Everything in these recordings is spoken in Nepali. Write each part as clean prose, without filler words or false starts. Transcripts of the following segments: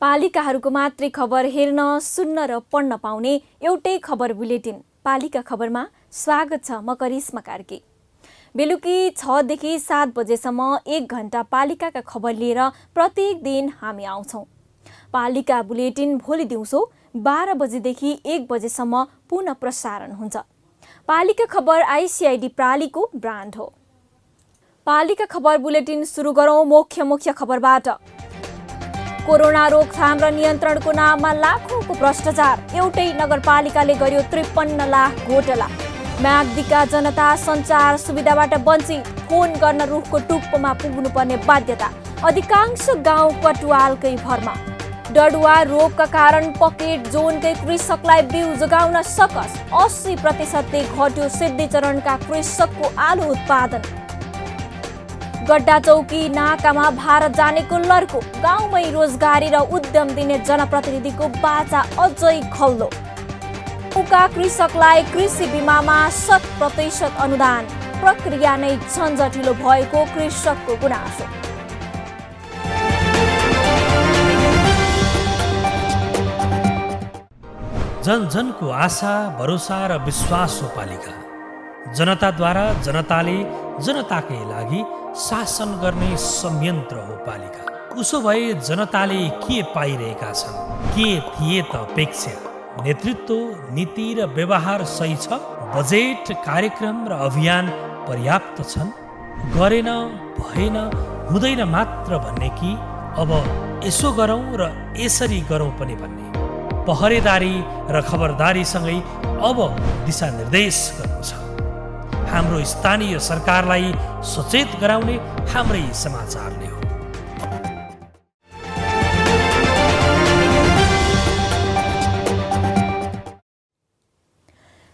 पालिकाहरूको मात्रै खबर हेर्न, सुन्न र पढ्न पाउने एउटै खबर बुलेटिन पालिका खबरमा स्वागत छ। म करिश्मा कार्की। बेलुकी 6 देखि 7 बजेसम्म 1 घण्टा पालिकाका खबर लिएर प्रत्येक दिन हामी आउँछौँ। पालिका बुलेटिन भोलि दिउँसो 12 बजेदेखि 1 बजेसम्म पुनः प्रसारण हुन्छ। पालिका खबर आइसिआइडी प्रालीको ब्रान्ड हो। पालिका खबर बुलेटिन सुरु गरौँ मुख्य खबरबाट। कोरोना रोकथाम र नियन्त्रणको नाममा लाखौंको भ्रष्टाचार। एउटै नगरपालिकाले गर्यो 53 लाख घोटाला। म्याग्दीका जनता सञ्चार सुविधाबाट वञ्चित। फोन गर्न रुखको टुप्पोमा पुग्नुपर्ने बाध्यता। अधिकांश गाउँ कटुवालकै भरमा। डडुवा रोगका कारण पकेट जोनकै कृषकलाई बिउ जोगाउन सकस। 80% घट्यो सिद्धिचरणका कृषकको आलु उत्पादन। गड्डा चौकी नाकामा भारत जानेको लर्को। गाउँमै रोजगारी र उद्यम दिने जनप्रतिनिधिको बाचा अझै खल्लो। गाउँका कृषकलाई कृषि बिमामा 100% अनुदान। प्रक्रिया नै झन्झटिलो भएको कृषकको गुनासो। जनजनको आशा, भरोसा र विश्वास हो पालिका। जनताद्वारा जनताले जनताकै लागि शासन गर्ने संयन्त्र हो पालिका। उसो भए जनताले के पाइरहेका छन्? के थिए त अपेक्षा? नेतृत्व, नीति र व्यवहार सही छ? बजेट, कार्यक्रम र अभियान पर्याप्त छन्? गरेन, भएन, हुँदैन मात्र भन्ने कि अब यसो गरौँ र यसरी गरौँ पनि भन्ने? पहरेदारी र खबरदारीसँगै अब दिशानिर्देश गर्नु छ। हाम्रो स्थानीय सरकारलाई सचेत गराउने हाम्रै समाचारले हो।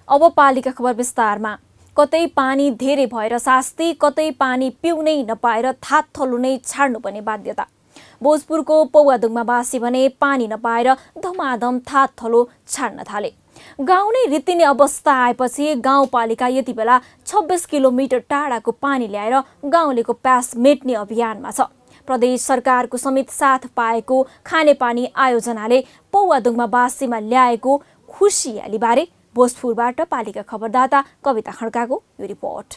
अब पालिका खबर विस्तारमा। कतै पानी धेरै भएर शास्ति, कतै पानी पिउनै नपाएर थातथलो नै छाड्नुपर्ने बाध्यता। भोजपुरको पौवादुङमावासी भने पानी नपाएर धमाधम थातथलो छाड्न थाले। गाउँ नै रित्तिने अवस्था आएपछि गाउँपालिका यति बेला 26 किलोमिटर टाढाको पानी ल्याएर गाउँलेको प्यास मेट्ने अभियानमा छ। प्रदेश सरकारको समेत साथ पाएको खानेपानी आयोजनाले पौवादुङमावासीमा ल्याएको खुसियालीबारे भोजपुरबाट पालिका खबरदाता कविता खड्काको यो रिपोर्ट।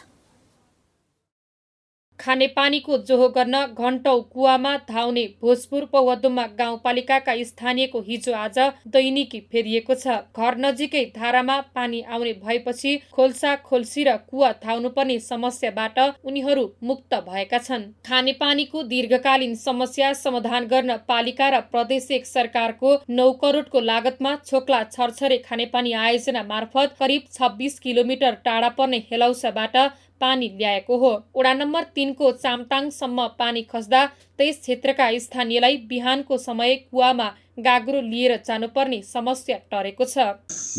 खानेपानीको जोहो गर्न घण्टौं कुवामा धाउने भोजपुर पौवादुङमा गाउँपालिकाका स्थानीयको हिजो आज दैनिकी फेरिएको छ। घर नजिकै धारामा पानी आउने भएपछि खोल्सा खोल्सी र कुवा धाउनुपर्ने समस्याबाट उनीहरू मुक्त भएका छन्। खानेपानीको दीर्घकालीन समस्या समाधान गर्न पालिका र प्रदेश सरकारको 9 करोडको लागतमा छोक्ला छरछरे खानेपानी आयोजना मार्फत करिब 26 किलोमिटर टाढा पर्ने हेलौसाबाट पानी ल्याएको हो। वडा नम्बर 3 को चामटाङसम्म पानी खस्दा त्यस क्षेत्रका स्थानीयलाई बिहानको समय कुवामा गाग्रो लिएर जानुपर्ने समस्या टरेको छ।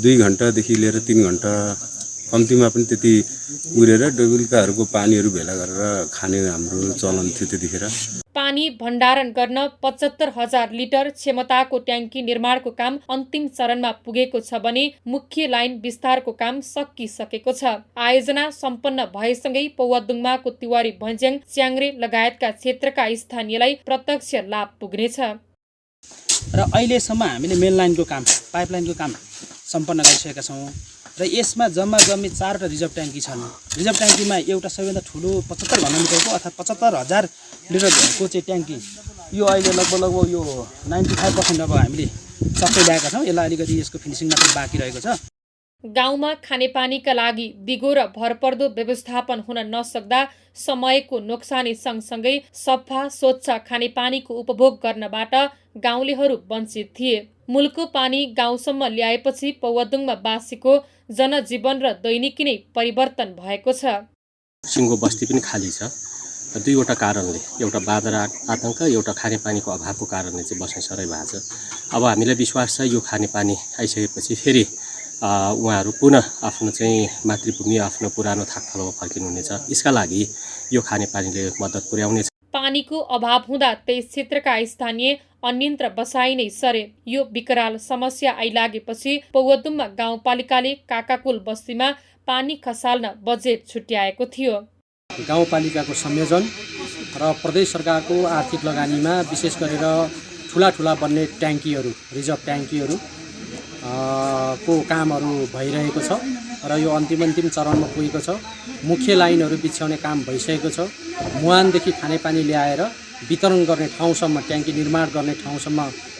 2 घण्टादेखि लिएर 3 घण्टा कम्तीमा पनि त्यति उरेर बेलुकाहरूको पानीहरू भेला गरेर खाने हाम्रो चलन थियो त्यतिखेर। पानी भण्डारण गर्न 75,000 लिटर क्षमताको ट्याङ्की निर्माणको काम अन्तिम चरणमा पुगेको छ भने मुख्य लाइन विस्तारको काम सकिसकेको छ। आयोजना सम्पन्न भएसँगै पौवादुङमाको तिवारी भञ्ज्याङ, च्याङ्ग्रे लगायतका क्षेत्रका स्थानीयलाई प्रत्यक्ष लाभ पुग्नेछ। र अहिलेसम्म हामीले मेन लाइनको काम, पाइपलाइनको काम सम्पन्न गरिसकेका छौँ र यसमा जम्मा 4वटा रिजर्भ ट्याङ्की छन्। रिजर्भ ट्याङ्कीमा एउटा सबैभन्दा ठुलो 75 घनमिटरको अर्थात् 75,000 लिटरको चाहिँ ट्याङ्की यो अहिले लगभग यो 95% अब हामीले सबै ल्याएका छौँ। यसलाई अलिकति यसको फिनिसिङ मात्रै बाँकी रहेको छ। गाउँमा खानेपानीका लागि दिगो र भरपर्दो व्यवस्थापन हुन नसक्दा समयको नोक्सानी सँगसँगै सफा स्वच्छ खानेपानीको उपभोग गर्नबाट गाउँलेहरू वञ्चित थिए। मूलको पानी गाउँसम्म ल्याएपछि पौवादुङमा बासीको जनजीवन र दैनिकी नै परिवर्तन भएको छ। सिङ्गो बस्ती पनि खाली छ। 2वटा कारणले, एउटा बादरा आतंक, एउटा खानेपानीको अभावको कारणले चाहिँ बस्ने सरै भएको छ। अब हामीलाई विश्वास छ यो खानेपानी आइसकेपछि फेरि उहाँहरू पुनः आफ्नो चाहिँ मातृभूमि, आफ्नो पुरानो थाकथलोमा फर्किनुहुनेछ। यसका लागि यो खानेपानीले मद्दत पुर्याउनेछ। पानीको अभाव हुँदा त्यस क्षेत्रका स्थानीय अन्यन्त्र बसाइ नै सरे। यो विकराल समस्या आइलागेपछि पौवादुङमा गाउँपालिकाले काकाकुल बस्तीमा पानी खसाल्न बजेट छुट्याएको थियो। गाउँपालिकाको संयोजन र प्रदेश सरकारको आर्थिक लगानीमा विशेष गरेर ठुला बन्ने ट्याङ्कीहरू, रिजर्भ ट्याङ्कीहरू को कामहरू भइरहेको छ र यो अन्तिम चरणमा पुगेको छ। मुख्य लाइनहरू बिछ्याउने काम भइसकेको छ। मुहानदेखि खानेपानी ल्याएर वितरण गर्ने ठाउँसम्म, ट्याङ्की निर्माण गर्ने ठाउँसम्म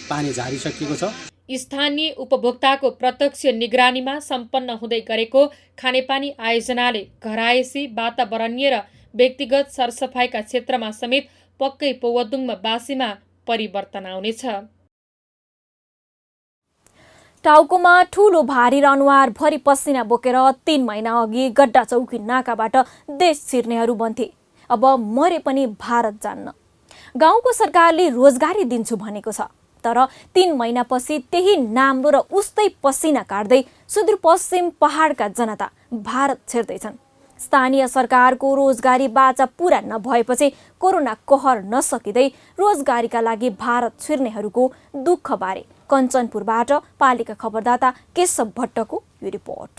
पानी झारिसकिएको छ। स्थानीय उपभोक्ताको प्रत्यक्ष निगरानीमा सम्पन्न हुँदै गरेको खानेपानी आयोजनाले घरायसी, वातावरणीय र व्यक्तिगत सरसफाइका क्षेत्रमा समेत पक्कै पौवदुङमा बासीमा परिवर्तन आउनेछ। टाउकोमा ठूलो भारी र अनुहारभरि पसिना बोकेर 3 महिना अघि गड्डा चौकी नाकाबाट देश छिर्नेहरू भन्थे अब मरे पनि भारत जान्न। गाउँको सरकारले रोजगारी दिन्छु भनेको छ, तर 3 महिनापछि त्यही नाम्रो र उस्तै पसिना काट्दै सुदूरपश्चिम पहाडका जनता भारत छिर्दैछन्। स्थानीय सरकारको रोजगारी बाचा पूरा नभएपछि कोरोना कहर नसकिँदै रोजगारीका लागि भारत छिर्नेहरूको दुःखबारे कञ्चनपुरबाट पालिका खबरदाता केशव भट्टको यो रिपोर्ट।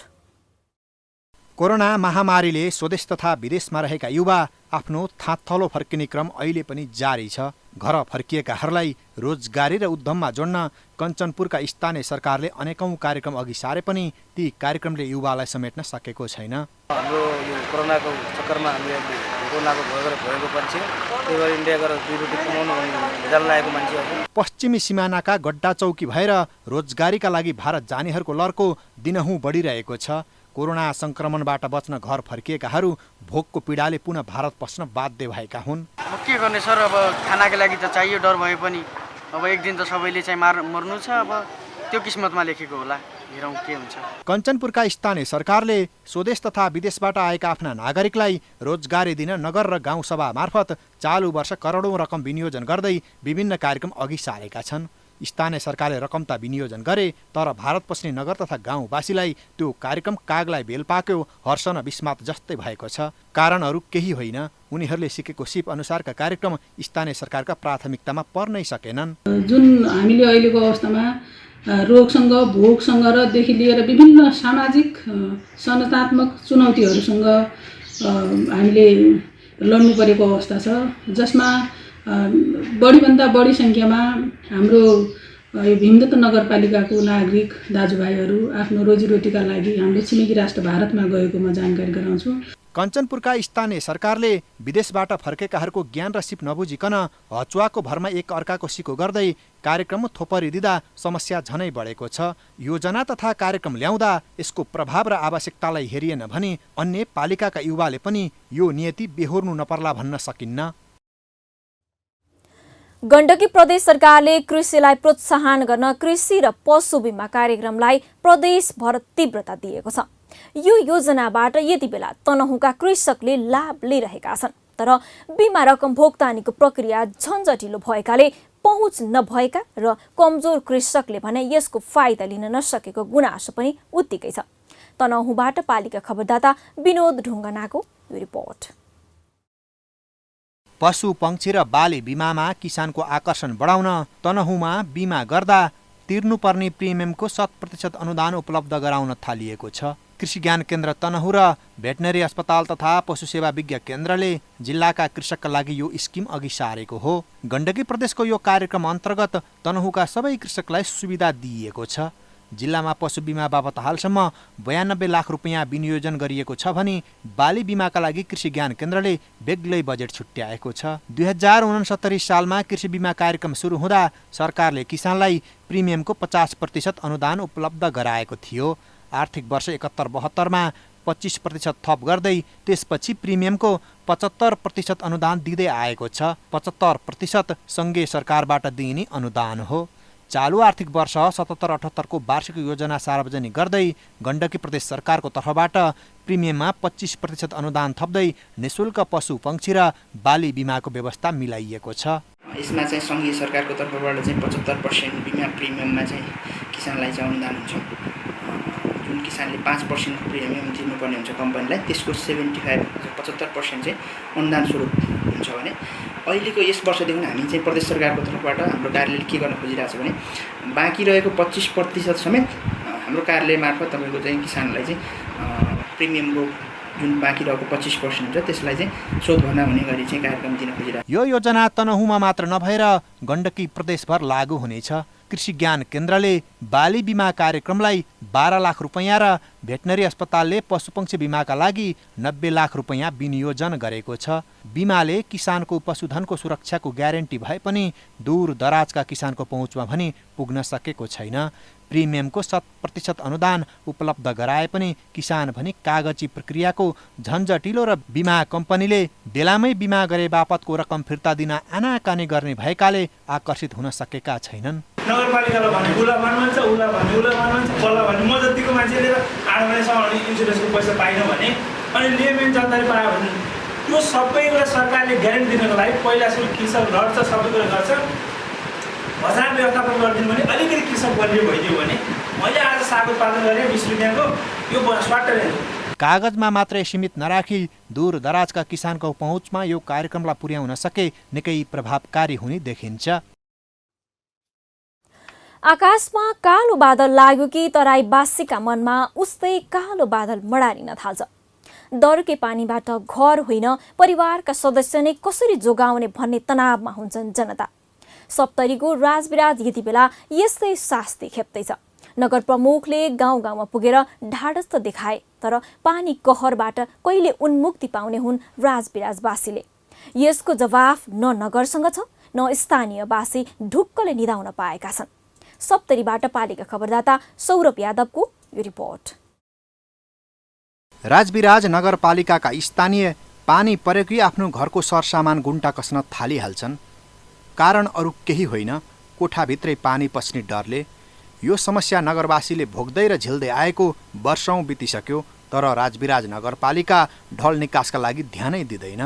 कोरोना महामारीले स्वदेश तथा विदेशमा रहेका युवा आफ्नो थाँथलो फर्किने क्रम अहिले पनि जारी छ। घर फर्किएकाहरूलाई रोजगारी र उद्यममा जोड्न कञ्चनपुरका स्थानीय सरकारले अनेकौं कार्यक्रम अघि सारे पनि ती कार्यक्रमले युवालाई समेट्न सकेको छैन। हाम्रो यो कोरोनाको चक्करमा हामीले कोरोनाको भएको पछि त्यही भएर इन्डिया गएर 2 रोटी कमाउनु भेजाल लागेको मान्छेहरू पश्चिमी सिमानाका गड्डा चौकी भएर रोजगारीका लागि भारत जानेहरूको लर्को दिनहुँ बढिरहेको छ। कोरोना संक्रमणबाट बच्न घर फर्किएकाहरू भोकको पीडाले पुनः भारत पस्न बाध्य भएका हुन्। अब के गर्ने सर, अब खानाको लागि त चाहियो, डर भए पनि अब एक दिन त सबैले चाहिँ मर्नु छ। अब त्यो किस्मतमा लेखेको होला, हेरौँ के हुन्छ। कञ्चनपुरका स्थानीय सरकारले स्वदेश तथा विदेशबाट आएका आफ्ना नागरिकलाई रोजगारी दिन नगर र गाउँ सभा मार्फत चालु वर्ष करोडौं रकम विनियोजन गर्दै विभिन्न कार्यक्रम अघि सारेका छन्। स्थानीय सरकारले रकम त विनियोजन गरे, तर भारत पस्ने नगर तथा गाउँवासीलाई त्यो कार्यक्रम कागलाई बेल पाक्यो, हर्ष न विस्मात जस्तै भएको छ। कारणहरू केही होइन, उनीहरूले सिकेको सिप अनुसारका कार्यक्रम स्थानीय सरकारका प्राथमिकतामा पर्नै सकेनन्। जुन हामीले अहिलेको अवस्थामा रोगसँग, भोकसँग र देखि लिएर विभिन्न सामाजिक संरचनात्मक चुनौतीहरूसँग हामीले लड्नु परेको अवस्था छ, जसमा बढीभन्दा बढी सङ्ख्यामा हाम्रो यो भीमदत्त नगरपालिकाको नागरिक दाजुभाइहरू आफ्नो रोजीरोटीका लागि हाम्रो छिमेकी राष्ट्र भारतमा गएको म जानकारी गराउँछु। कञ्चनपुरका स्थानीय सरकारले विदेशबाट फर्केकाहरूको ज्ञान र सिप नबुझिकन हचुवाको भरमा एक अर्काको सिको गर्दै कार्यक्रम थोपरिदिँदा समस्या झनै बढेको छ। योजना तथा कार्यक्रम ल्याउँदा यसको प्रभाव र आवश्यकतालाई हेरिएन भने अन्य पालिकाका युवाले पनि यो नियति बेहोर्नु नपर्ला भन्न सकिन्न। गण्डकी प्रदेश सरकारले कृषिलाई प्रोत्साहन गर्न कृषि र पशु बिमा कार्यक्रमलाई प्रदेशभर तीव्रता दिएको छ। यो योजनाबाट यति बेला तनहुँका कृषकले लाभ लिइरहेका छन्, तर बिमा रकम भुक्तानीको प्रक्रिया झन्झटिलो भएकाले पहुँच नभएका र कमजोर कृषकले भने यसको फाइदा लिन नसकेको गुनासो पनि उत्तिकै छ। तनहुँबाट पालिका खबरदाता विनोद ढुङ्गानाको यो रिपोर्ट। पशु पंक्षी र बाली बिमामा किसानको आकर्षण बढाउन तनहुँमा बिमा गर्दा तिर्नुपर्ने प्रिमियमको 100% अनुदान उपलब्ध गराउन थालिएको छ। कृषि ज्ञान केन्द्र तनहुँ र भेटनरी अस्पताल तथा पशु सेवा विज्ञ केन्द्रले जिल्लाका कृषकका लागि यो स्किम अघि सारेको हो। गण्डकी प्रदेशको यो कार्यक्रम अन्तर्गत तनहुँका सबै कृषकलाई सुविधा दिइएको छ। जिल्लामा पशु बिमा बाबत हालसम्म 92 लाख रुपियाँ विनियोजन गरिएको छ भने बाली बिमाका लागि कृषि ज्ञान केन्द्रले बेग्लै बजेट छुट्याएको छ। 2069 सालमा कृषि बिमा कार्यक्रम सुरु हुँदा सरकारले किसानलाई प्रिमियमको 50% अनुदान उपलब्ध गराएको थियो। आर्थिक वर्ष 71-72 मा 25% थप गर्दै त्यसपछि प्रिमियमको 75% अनुदान दिँदै आएको छ। 75% सङ्घीय सरकारबाट दिइने अनुदान हो। चालु आर्थिक वर्ष 77-78 को वार्षिक योजना सार्वजनिक गर्दै गण्डकी प्रदेश सरकारको तर्फबाट प्रिमियममा 25% अनुदान थप्दै निःशुल्क पशु पंक्षी र बाली बिमाको व्यवस्था मिलाइएको छ। यसमा चाहिँ सङ्घीय सरकारको तर्फबाट चाहिँ 75% बिमा प्रिमियममा चाहिँ किसानलाई चाहिँ अनुदान हुन्छ। जुन किसानले 5% प्रिमियम तिर्नुपर्ने हुन्छ कम्पनीलाई, त्यसको 75% चाहिँ अनुदान स्वरूप हुन्छ भने अहिलेको यस वर्षदेखि हामी चाहिँ प्रदेश सरकारको तर्फबाट हाम्रो कार्यालयले के गर्न खोजिरहेको छ भने बाँकी रहेको 25% समेत हाम्रो कार्यालय मार्फत तपाईँको चाहिँ किसानलाई चाहिँ प्रिमियमको जुन बाँकी रहेको 25% हुन्छ त्यसलाई चाहिँ शोधभन्दा हुने गरी चाहिँ कार्यक्रम दिन खोजिरहेको। यो योजना तनहुँमा मात्र नभएर गण्डकी प्रदेशभर लागू हुनेछ। कृषि ज्ञान केन्द्रले बाली बिमा कार्यक्रमलाई 12 लाख रुपैयाँ र भेटनरी अस्पतालले पशुपक्षी बिमाका लागि 90 लाख रुपैयाँ विनियोजन गरेको छ। बिमाले किसानको पशुधनको सुरक्षाको ग्यारेन्टी भए पनि दूर दराजका किसानको पहुँचमा भने पुग्न सकेको छैन। प्रिमियमको 100% अनुदान उपलब्ध गराए पनि किसान भने कागजी प्रक्रियाको झन्झटिलो र बिमा कम्पनीले बेलामै बिमा गरे बापतको रकम फिर्ता दिन आनाकानी गर्ने भएकाले आकर्षित हुन सकेका छैनन्। नगरपालिकालाई भने उसलाई भन्नुहुन्छ, उसलाई भने उसलाई भन्नुहुन्छ, कसलाई भने म जतिको मान्छेले 8 महिनासम्म इन्सुरेन्सको पैसा पाइन भने अनि लेमेन जनताले पायो भने त्यो सबै कुरा सरकारले ग्यारेन्टी दिनको लागि पहिला सुरु कृषक लड्छ, सबै कुरा गर्छ, बजार व्यवस्थापन गरिदिनु भने अलिकति कृषक बलियो भइदियो भने मैले आज साग उत्पादन गरेँ 20 रुपियाँको यो स्वाट कागजमा मात्रै सीमित नराखी दूर दराजका किसानको पहुँचमा यो कार्यक्रमलाई पुर्याउन सके निकै प्रभावकारी हुने देखिन्छ। आकाशमा कालो बादल लाग्यो कि तराईवासीका मनमा उस्तै कालो बादल मडारिन थाल्छ। दरके पानीबाट घर होइन परिवारका सदस्य नै कसरी जोगाउने भन्ने तनावमा हुन्छन् जनता। सप्तरीको राजविराज यति बेला यस्तै शास्ति खेप्दैछ। नगर प्रमुखले गाउँ गाउँमा पुगेर ढाडस त देखाए, तर पानी कहरबाट कहिले उन्मुक्ति पाउने हुन् राजविराजवासीले। यसको जवाफ न नगरसँग छ न स्थानीयवासी ढुक्कले निदाउन पाएका छन्। सप्तरीबाट पालिका खबरदाता सौरभ यादवको यो रिपोर्ट। राजविराज नगरपालिकाका स्थानीय पानी परेकै आफ्नो घरको सरसामान गुन्टा कस्न थालिहाल्छन्। कारण अरू केही होइन, कोठाभित्रै पानी पस्ने डरले। यो समस्या नगरवासीले भोग्दै र झेल्दै आएको वर्षौं बितिसक्यो, तर राजविराज नगरपालिका ढल निकासका लागि ध्यानै दिँदैन।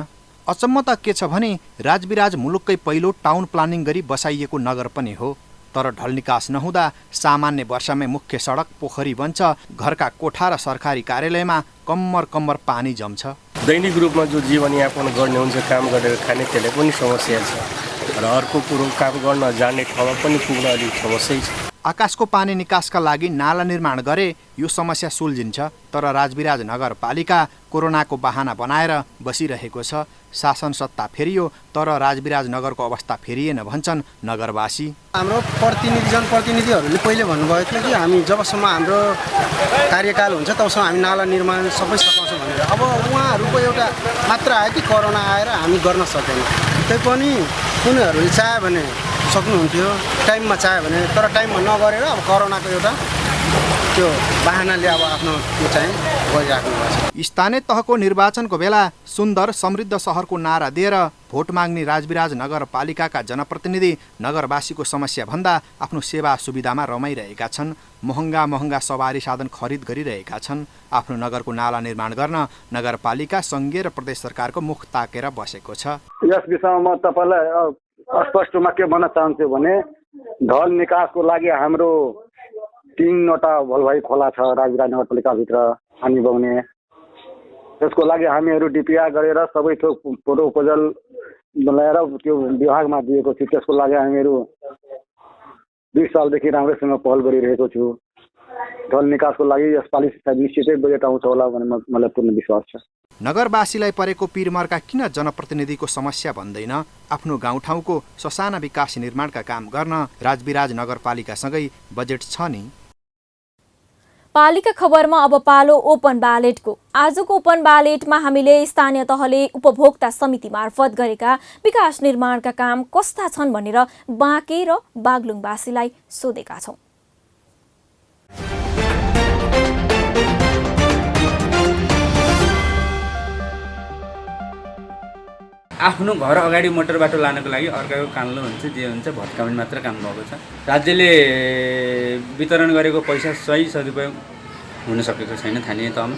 अचम्म त के छ भने राजविराज मुलुककै पहिलो टाउन प्लानिङ गरी बसाइएको नगर पनि हो, तर ढल निकास नहुँदा सामान्य वर्षामै मुख्य सडक पोखरी बन्छ, घरका कोठा र सरकारी कार्यालयमा कम्मर कम्मर पानी जम्छ। दैनिक रूपमा जो जीवनयापन गर्ने हुन्छ, काम गरेर खाने, त्यसले पनि समस्या छ र अर्को कुरो काम गर्न जाने ठाउँमा पनि पुग्न अलिक समस्या छ। आकाशको पानी निकासका लागि नाला निर्माण गरे यो समस्या सुल्झिन्छ, तर राजविराज नगरपालिका कोरोनाको बहाना बनाएर बसिरहेको छ। शासन सत्ता फेरियो तर राजविराज नगरको अवस्था फेरिएन भन्छन् नगरवासी। हाम्रो जनप्रतिनिधिहरूले पहिले भन्नुभएको थियो कि हामी जबसम्म हाम्रो कार्यकाल हुन्छ तबसम्म हामी नाला निर्माण सबै सकाउँछौँ भनेर। अब उहाँहरूको एउटा मात्र आयो कि कोरोना आएर हामी गर्न सकेनौँ। तैपनि उनीहरूले चाह्यो भने सक्नुहुन्थ्यो, टाइममा चाह्यो भने, तर टाइममा नगरेर अब कोरोनाको एउटा त्यो बाहनाले अब आफ्नो त्यो चाहिँ गरिराख्नु भएको छ। स्थानीय तहको निर्वाचनको बेला सुन्दर समृद्ध सहरको नारा दिएर भोट माग्ने राजविराज नगरपालिकाका जनप्रतिनिधि नगरवासीको समस्या भन्दा आफ्नो सेवा सुविधामा रमाइरहेका छन्। महँगा सवारी साधन खरिद गरिरहेका छन्। आफ्नो नगरको नाला निर्माण गर्न नगरपालिका सङ्घीय र प्रदेश सरकारको मुख ताकेर बसेको छ। यस विषयमा म तपाईँलाई स्पष्टमा के भन्न चाहन्छु भने ढल निकासको लागि हाम्रो 3वटा भलभाइ खोला छ राजविराज नगरपालिकाभित्र पानी बग्ने। त्यसको लागि हामीहरू डिपिआर गरेर सबै थोक प्रोपोजल बनाएर त्यो विभागमा दिएको छु। त्यसको लागि हामीहरू 2 सालदेखि राम्रैसँग पहल गरिरहेको छु। ढल निकासको लागि यसपालि निश्चितै बजेट आउँछ होला भन्ने मलाई पूर्ण विश्वास छ। नगरवासीलाई परेको पिरमर्का किन जनप्रतिनिधिको समस्या भन्दैन? आफ्नो गाउँठाउँको ससाना विकास निर्माणका काम गर्न राजविराज नगरपालिकासँगै बजेट छ नि। पालिका खबरमा अब पालो ओपन ब्यालेटको। आजको ओपन ब्यालेटमा हामीले स्थानीय तहले उपभोक्ता समिति मार्फत गरेका विकास निर्माणका काम कस्ता छन् भनेर बाँके र बागलुङवासीलाई सोधेका छौं। आफ्नो घर अगाडि मोटर बाटो लानको लागि अर्काको कान्लो हुन्छ, जे हुन्छ भत्काउने मात्र काम भएको छ। राज्यले वितरण गरेको पैसा सही सदुपयोग हुन सकेको छैन। स्थानीय तहमा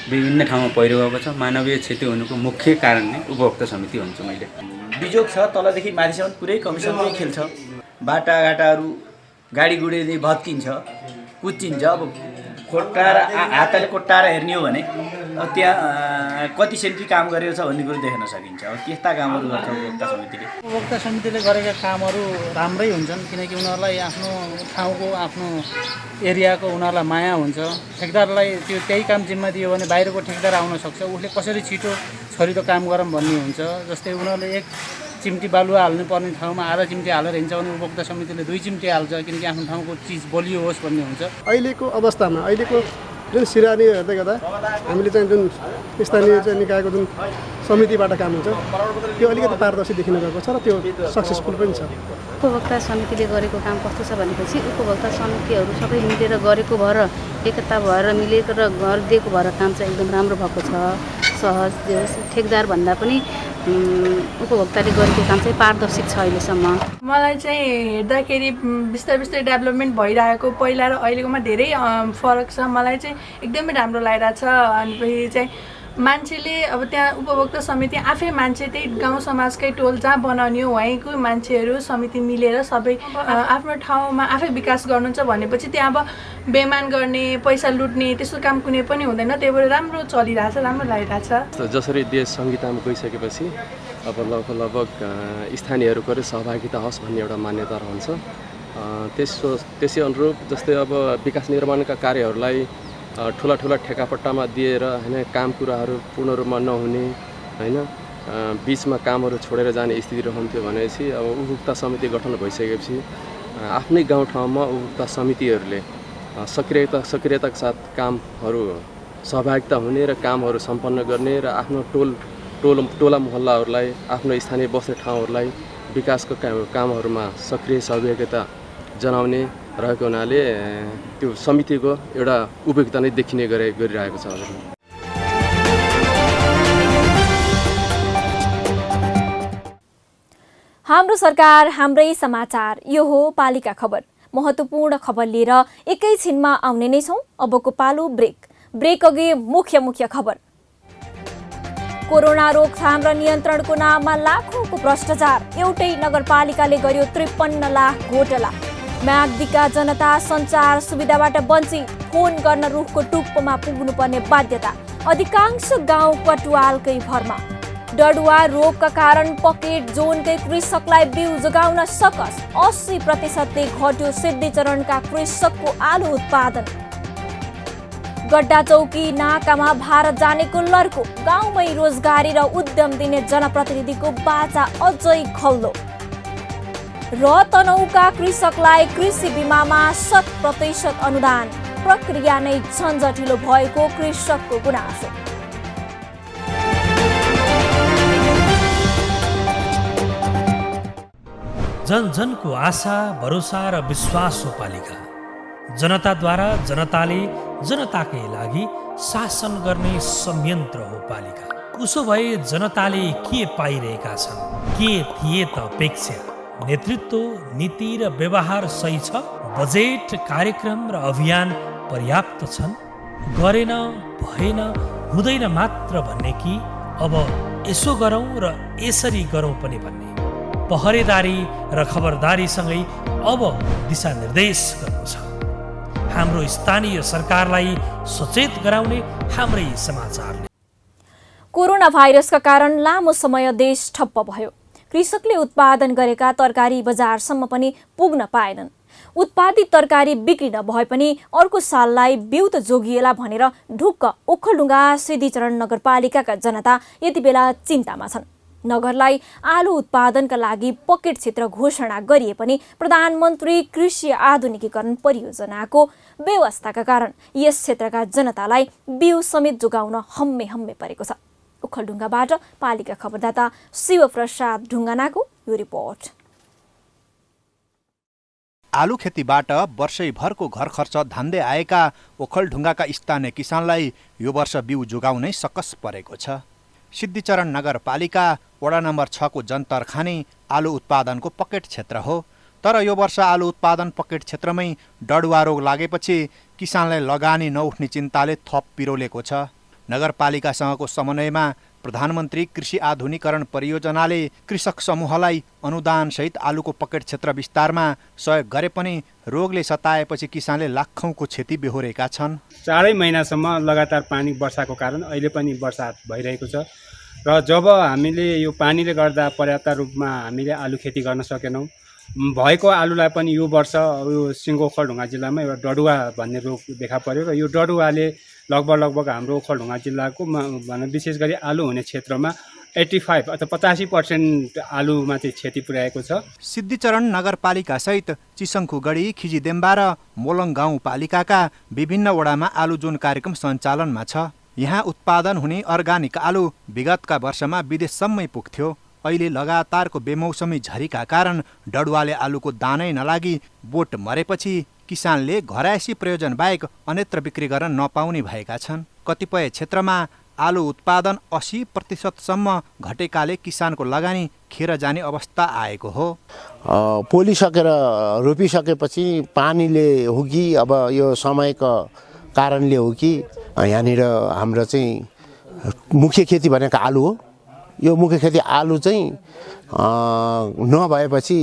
विभिन्न ठाउँमा पहिरो गएको छ। मानवीय क्षति हुनुको मुख्य कारण नै उपभोक्ता समिति भन्छु मैले। बिजोग छ, तलदेखि माथिसम्म पुरै कमिसनले खेल्छ। बाटाघाटाहरू गाडीगुडी भत्किन्छ, कुच्चिन्छ। अब कोट्टाएर हातले कोट्टाएर हेर्ने हो भने त्यहाँ कति सेन्ट्री काम गरेको छ भन्ने कुरो देख्न सकिन्छ। अब त्यस्ता कामहरू गर्छ उपभोक्ता समितिले। उपभोक्ता समितिले गरेका कामहरू राम्रै हुन्छन्, किनकि उनीहरूलाई आफ्नो ठाउँको आफ्नो एरियाको उनीहरूलाई माया हुन्छ। ठेकदारलाई त्यही काम जिम्मा दियो भने बाहिरको ठेकदार आउन सक्छ, उसले कसरी छिटो छरितो काम गरौँ भन्ने हुन्छ। जस्तै उनीहरूले 1 चिम्टी बालुवा हाल्नु पर्ने ठाउँमा आधा चिम्टी हालेर हिँड्छ भने उपभोक्ता समितिले 2 चिम्टी हाल्छ, किनकि आफ्नो ठाउँको चिज बलियो होस् भन्ने हुन्छ। अहिलेको अवस्थामा अहिलेको जुन सिरानी हेर्दै गर्दा हामीले चाहिँ जुन स्थानीय चाहिँ निकायको जुन समितिबाट काम हुन्छ त्यो अलिकति पारदर्शी देखिन गएको छ र त्यो सक्सेसफुल पनि छ। उपभोक्ता समितिले गरेको काम कस्तो छ भनेपछि उपभोक्ता समितिहरू सबै मिलेर गरेको भएर एकता भएर मिलेर गरिदिएको भएर काम चाहिँ एकदम राम्रो भएको छ। सहज जे होस् ठेकदार भन्दा पनि उपभोक्ताले गरेको काम चाहिँ पारदर्शी छ अहिलेसम्म। मलाई चाहिँ हेर्दाखेरि बिस्तारै बिस्तारै डेभलपमेन्ट भइरहेको पहिला र अहिलेकोमा धेरै फरक छ। मलाई चाहिँ एकदमै राम्रो लागिरहेछ। अनि चाहिँ मान्छेले अब त्यहाँ उपभोक्ता समिति आफै मान्छे त्यही गाउँ समाजकै टोल जहाँ बनाउने हो वहीँको मान्छेहरू समिति मिलेर सबै आफ्नो ठाउँमा आफै विकास गर्नुहुन्छ भनेपछि त्यहाँ अब बेमान गर्ने पैसा लुट्ने त्यस्तो काम कुनै पनि हुँदैन। त्यही भएर राम्रो चलिरहेछ, राम्रो लागिरहेछ। जसरी देश संहितामा गइसकेपछि अब लगभग स्थानीयहरूको सहभागिता होस् भन्ने एउटा मान्यता रहन्छ। त्यसै अनुरूप जस्तै अब विकास निर्माणका कार्यहरूलाई ठुला ठुला ठेकापट्टामा दिएर हैन काम कुराहरू पूर्ण रूपमा नहुने हैन बीचमा कामहरू छोडेर जाने स्थिति रहन्थ्यो भनेपछि अब उपभोक्ता समिति गठन भइसकेपछि आफ्नै गाउँठाउँमा उपभोक्ता समितिहरूले सक्रियताका साथ कामहरू सहभागिता हुने र कामहरू सम्पन्न गर्ने र आफ्नो टोला मोहल्लाहरूलाई आफ्नो स्थानीय बस्ने ठाउँहरूलाई विकासको कामहरूमा सक्रिय सहभागिता जनाउने रहेको हुनाले त्यो समितिको एउटा उपयोगिता नै देखिने गरिरहेको छ। हाम्रो सरकार हाम्रै समाचार, यो हो पालिका खबर। महत्त्वपूर्ण खबर लिएर एकैछिनमा आउने नै छौं। अबको पालो ब्रेक अघि मुख्य खबर। कोरोना रोकथाम र नियन्त्रणको नाममा लाखौंको भ्रष्टाचार, एउटै नगरपालिकाले गर्यो 53 लाख घोटाला। म्याग्दीका जनता सञ्चार सुविधाबाट वञ्चित, फोन गर्न रुखको टुप्पोमा पुग्नुपर्ने बाध्यता। अधिकांश गाउँ कटुवालकै भरमा। डडुवा रोगका कारण पकेट जोनकै कृषकलाई बिउ जोगाउन सकस, 80% घट्यो सिद्धिचरणका कृषकको आलु उत्पादन। गड्डा चौकी नाकामा भारत जानेको लर्को, गाउँमै रोजगारी र उद्यम दिने जनप्रतिनिधिको बाचा अझै खल्लो। र तनहुका कृषकलाई कृषि बीमामा 100% अनुदान, प्रक्रिया नै झन्झटिलो भएको कृषकको गुनासो। जनजनको आशा, भरोसा र विश्वास हो पालिका। जनताद्वारा जनताले जनताकै लागि शासन गर्ने संयन्त्र हो पालिका। उसो भए जनताले के पाइरहेका छन्? के थिए त अपेक्षा? नेतृत्व, नीति र व्यवहार सही छ? बजेट, कार्यक्रम र अभियान पर्याप्त छन्? गरेन, भएन, हुँदैन मात्र भन्ने कि अब यसो गरौँ र यसरी गरौँ पनि भन्ने? पहरेदारी र खबरदारीसँगै अब दिशानिर्देश गर्नु छ। हाम्रो स्थानीय सरकारलाई सचेत गराउने हाम्रै समाचारले। कोरोना भाइरसका कारण लामो समय देश ठप्प भयो। कृषकले उत्पादन गरेका तरकारी बजारसम्म पनि पुग्न पाएनन्। उत्पादित तरकारी बिक्री नभए पनि अर्को साललाई बिउ त जोगिएला भनेर ढुक्क ओखलढुङ्गा सिद्धिचरण नगरपालिकाका जनता यति बेला चिन्तामा छन्। नगरलाई आलु उत्पादनका लागि पकेट क्षेत्र घोषणा गरिए पनि प्रधानमन्त्री कृषि आधुनिकीकरण परियोजनाको व्यवस्थाका कारण यस क्षेत्रका जनतालाई बिउ समेत जोगाउन हम्मे परेको छ। ओखलढुङ्गाबाट पालिका खबरदाता शिवप्रसाद ढुङ्गानाको यो रिपोर्ट। आलु खेतीबाट वर्षैभरको घर खर्च धान्दै आएका ओखलढुङ्गाका स्थानीय किसानलाई यो वर्ष बिउ जोगाउनै सकस परेको छ। सिद्धिचरण नगरपालिका वडा नम्बर 6 को जनतरखानी आलु उत्पादनको पकेट क्षेत्र हो। तर यो वर्ष आलु उत्पादन पकेट क्षेत्रमै डडुवा रोग लागेपछि किसानलाई लगानी नउठ्ने चिन्ताले थप पिरोलेको छ। नगरपालिकासँगको समन्वयमा प्रधानमन्त्री कृषि आधुनिकरण परियोजनाले कृषक समूहलाई अनुदानसहित आलुको पकेट क्षेत्र विस्तारमा सहयोग गरे पनि रोगले सताएपछि किसानले लाखौँको क्षति बेहोरेका छन्। 4 महिनासम्म लगातार पानी वर्षाको कारण अहिले पनि वर्षा भइरहेको छ र जब हामीले यो पानीले गर्दा पर्याप्त रूपमा हामीले आलु खेती गर्न सकेनौँ, भएको आलुलाई पनि यो वर्ष यो सिङ्गो ओखलढुङ्गा जिल्लामा एउटा डडुवा भन्ने रोग देखा पर्यो र यो डडुवाले लगभग हाम्रो ओखलढुङ्गा जिल्लाको विशेष गरी आलु हुने क्षेत्रमा 85 अथवा 85% आलुमा चाहिँ क्षति पुर्याएको छ। सिद्धिचरण नगरपालिका सहित चिसङ्खुगढी, खिजीदेम्बा र मोलङ गाउँपालिकाका विभिन्न वडामा आलु जोन कार्यक्रम सञ्चालनमा छ। यहाँ उत्पादन हुने अर्गानिक आलु विगतका वर्षमा विदेशसम्मै पुग्थ्यो। अहिले लगातारको बेमौसमी झरीका कारण डडुवाले आलुको दानै नलागी बोट मरेपछि किसानले घरायसी प्रयोजन बाहेक अन्यत्र बिक्री गर्न नपाउने भएका छन्। कतिपय क्षेत्रमा आलु उत्पादन 80% घटेकाले किसानको लगानी खेर जाने अवस्था आएको हो। पोलिसकेर रोपिसकेपछि पानीले हो कि अब यो समयको कारणले हो कि यहाँनिर हाम्रो चाहिँ मुख्य खेती भनेको आलु हो। यो मुख्य खेती आलु चाहिँ नभएपछि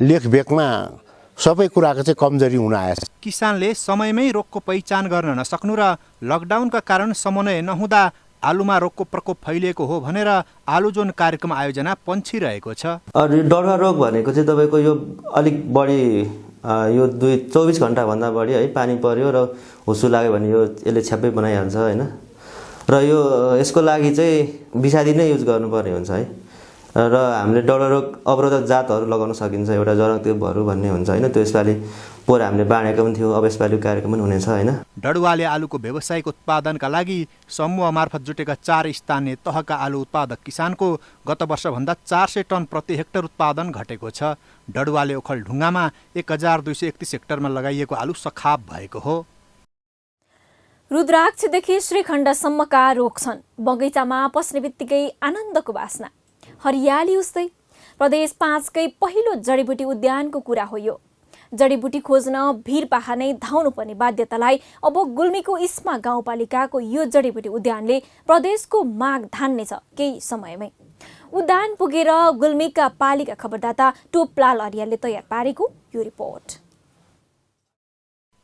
लेखबेखमा सबै कुराको चाहिँ कमजोरी हुन आएछ। किसानले समयमै रोगको पहिचान गर्न नसक्नु र लकडाउनका कारण समन्वय नहुँदा आलुमा रोगको प्रकोप फैलिएको हो भनेर आलु जोन कार्यक्रम आयोजना पन्छिरहेको छ। डडुवा रोग भनेको चाहिँ तपाईँको यो अलिक बढी यो 24 घन्टाभन्दा बढी है पानी पर्यो र हुस्सु लाग्यो भने यसले छ्याप्पै बनाइहाल्छ होइन। र यो यसको लागि चाहिँ विषादी नै युज गर्नुपर्ने हुन्छ है। र हामीले डडुवा रोग अवरोधक जातहरू लगाउन सकिन्छ, एउटा जरङतेपहरू भन्ने हुन्छ होइन। त्यो यसपालि पोहोर हामीले बाँडेको पनि थियो, अब यसपालि कार्यक्रम पनि हुनेछ होइन। डडुवाले आलुको व्यावसायिक उत्पादनका लागि समूह मार्फत जुटेका 4 स्थानीय तहका आलु उत्पादक किसानको गत वर्षभन्दा 400 टन प्रति हेक्टर उत्पादन घटेको छ। डडुवाले ओखलढुङ्गामा 1231 हेक्टरमा लगाइएको आलु सखाप भएको हो। रुद्राक्षदेखि श्रीखण्डसम्मका रोग छन्। बगैँचामा पस्ने बित्तिकै आनन्दको बासना, हरियाली उस्तै। प्रदेश 5कै पहिलो जडीबुटी उद्यानको कुरा हो यो। जडीबुटी खोज्न भिरपाखा नै धाउनुपर्ने बाध्यतालाई अब गुल्मीको इस्मा गाउँपालिकाको यो जडीबुटी उद्यानले प्रदेशको माग धान्नेछ केही समयमै। उद्यान पुगेर गुल्मीका पालिका खबरदाता टोपलाल अर्यालले तयार पारेको यो रिपोर्ट।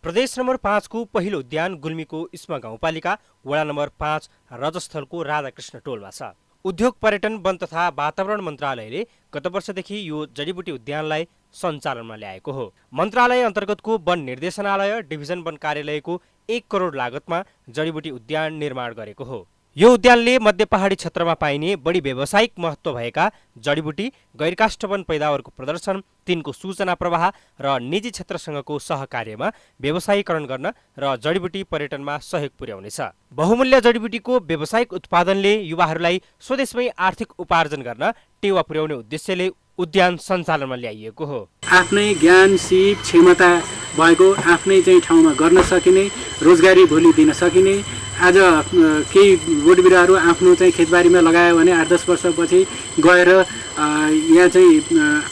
प्रदेश नम्बर 5 को पहिलो उद्यान गुल्मीको इस्मा गाउँपालिका वडा नम्बर 5 रजस्थलको राधाकृष्ण टोलमा छ। उद्योग, पर्यटन, वन तथा वातावरण मन्त्रालयले गत वर्षदेखि यो जडीबुटी उद्यानलाई सञ्चालनमा ल्याएको हो। मन्त्रालय अन्तर्गतको वन निर्देशनालय डिभिजन वन कार्यालयको 1 करोड लागतमा जडीबुटी उद्यान निर्माण गरेको हो। यो उद्यानले मध्य पहाडी क्षेत्रमा पाइने बढी व्यावसायिक महत्त्व भएका जडीबुटी, गैरकाष्ठ वन पैदावारको प्रदर्शन, तिनको सूचना प्रवाह र निजी क्षेत्रसँगको सहकार्यमा व्यवसायीकरण गर्न र जडीबुटी पर्यटनमा सहयोग पुर्याउनेछ। बहुमूल्य जडीबुटीको व्यावसायिक उत्पादनले युवाहरूलाई स्वदेशमै आर्थिक उपार्जन गर्न टेवा पुर्याउने उद्देश्यले उद्यान सञ्चालनमा ल्याइएको हो। आफ्नै ज्ञान, सिप, क्षमता भएको आफ्नै चाहिँ ठाउँमा गर्न सकिने, रोजगारी भोलि दिन सकिने, आज केही बोट बिरुवाहरू आफ्नो चाहिँ खेतबारीमा लगायो भने 8-10 वर्षपछि गएर यहाँ चाहिँ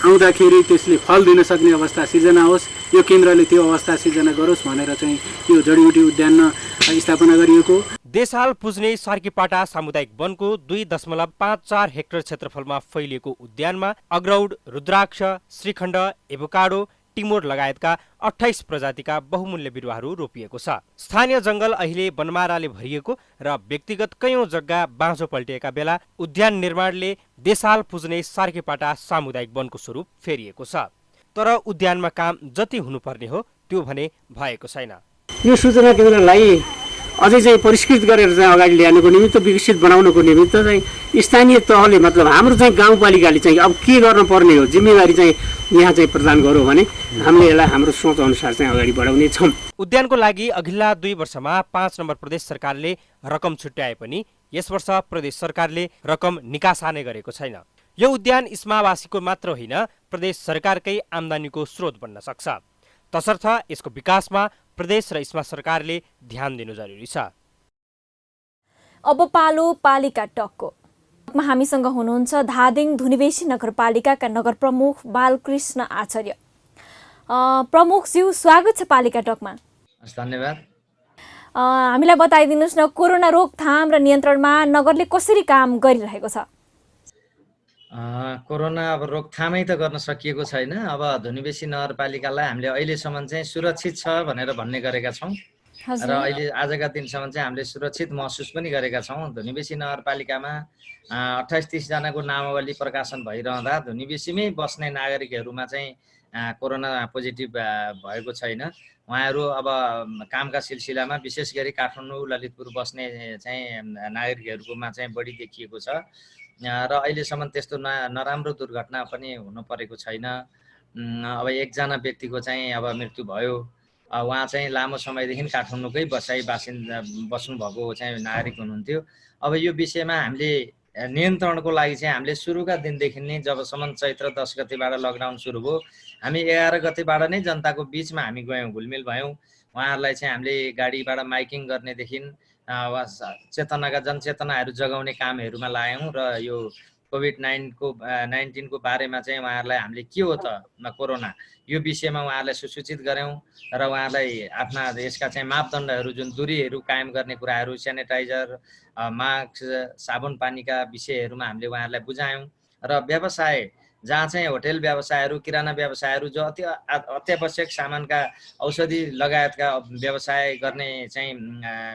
आउँदाखेरि त्यसले फल दिन सक्ने अवस्था सिर्जना होस्। यो केन्द्रले त्यो अवस्था सिर्जना गरोस् भनेर चाहिँ यो जडीबुटी उद्यान स्थापना गरिएको। देशहाल पुज्ने सार्कीपाटा सामुदायिक वनको 2.54 हेक्टर क्षेत्रफलमा फैलिएको उद्यानमा अग्रौड, रुद्राक्ष, श्रीखण्ड, एभोकाडो, टिमोर लगायतका 28 प्रजातिका बहुमूल्य बिरुवाहरू रोपिएको छ। स्थानीय जंगल अहिले वनमाराले भरिएको र व्यक्तिगत कयौं जग्गा बाँझो पल्टिएका बेला उद्यान निर्माणले देशहाल पुज्ने सार्कीपाटा सामुदायिक वनको स्वरूप फेरिएको छ। तर उद्यानमा काम जति हुनुपर्ने हो त्यो भने भएको छैन। यो सूचना केन्द्रलाई अझै चाहिँ परिष्कृत गरेर चाहिँ अगाडि ल्याउनको निमित्त, विकसित बनाउनको निमित्त चाहिँ स्थानीय तहले मतलब हाम्रो चाहिँ गाउँपालिकाले चाहिँ अब के गर्नुपर्ने हो, जिम्मेवारी चाहिँ यहाँ चाहिँ प्रदान गरौँ भने हामीले यसलाई हाम्रो सोच अनुसार चाहिँ अगाडि बढाउने छौँ। उद्यानको लागि अघिल्ला 2 वर्षमा 5 नम्बर प्रदेश सरकारले रकम छुट्याए पनि यस वर्ष प्रदेश सरकारले रकम निकासानै गरेको छैन। यो उद्यान इस्मावासीको मात्र होइन, प्रदेश सरकारकै आम्दानीको स्रोत बन्न सक्छ। तसर्थ यसको विकासमा प्रदेश र इस्मा सरकारले ध्यान दिनु जरुरी छ। अब पालो पालिका टकको। हामीसँग हुनुहुन्छ धादिङ धुनिवेशी नगरपालिकाका नगर प्रमुख बालकृष्ण आचार्य। प्रमुखज्यू, स्वागत छ पालिका टकमा। धन्यवाद। हामीलाई बताइदिनुहोस् न, कोरोना रोकथाम र नियन्त्रणमा नगरले कसरी काम गरिरहेको छ? कोरोना अब रोकथामै त गर्न सकिएको छैन। अब धुनीबेसी नगरपालिकालाई हामीले अहिलेसम्म चाहिँ सुरक्षित छ भनेर भन्ने गरेका छौँ र अहिले आजका दिनसम्म चाहिँ हामीले सुरक्षित महसुस पनि गरेका छौँ। धुनीबेसी नगरपालिकामा 28-30 जनाको नामावली प्रकाशन भइरहँदा धुनीबेसीमै बस्ने नागरिकहरूमा चाहिँ कोरोना पोजिटिभ भएको छैन। उहाँहरू अब कामका सिलसिलामा विशेष गरी काठमाडौँ ललितपुर बस्ने चाहिँ नागरिकहरूकोमा चाहिँ बढी देखिएको छ र अहिलेसम्म त्यस्तो नराम्रो दुर्घटना पनि हुनु परेको छैन। अब एकजना व्यक्तिको चाहिँ अब मृत्यु भयो। उहाँ चाहिँ लामो समयदेखि काठमाडौँकै बस्नुभएको चाहिँ नागरिक हुनुहुन्थ्यो। अब यो विषयमा हामीले नियन्त्रणको लागि चाहिँ हामीले सुरुका दिनदेखि नै जबसम्म चैत्र 10 गतेबाट लकडाउन सुरु भयो, हामी 11 गतेबाट नै जनताको बिचमा हामी गयौँ, घुलमिल भयौँ। उहाँहरूलाई चाहिँ हामीले गाडीबाट माइकिङ गर्नेदेखि जनचेतनाहरू जगाउने कामहरूमा लाग्यौँ र यो कोभिड-19 को बारेमा चाहिँ उहाँहरूलाई हामीले के हो त कोरोना यो विषयमा उहाँहरूलाई सुसूचित गऱ्यौँ र उहाँहरूलाई आफ्ना यसका चाहिँ मापदण्डहरू जुन दूरीहरू कायम गर्ने कुराहरू, सेनिटाइजर, मास्क, साबुन पानीका विषयहरूमा हामीले उहाँहरूलाई बुझायौँ र व्यवसाय जहाँ चाहिँ होटेल व्यवसायहरू, किराना व्यवसायहरू, जो अत्यावश्यक सामानका औषधि लगायतका व्यवसाय गर्ने चाहिँ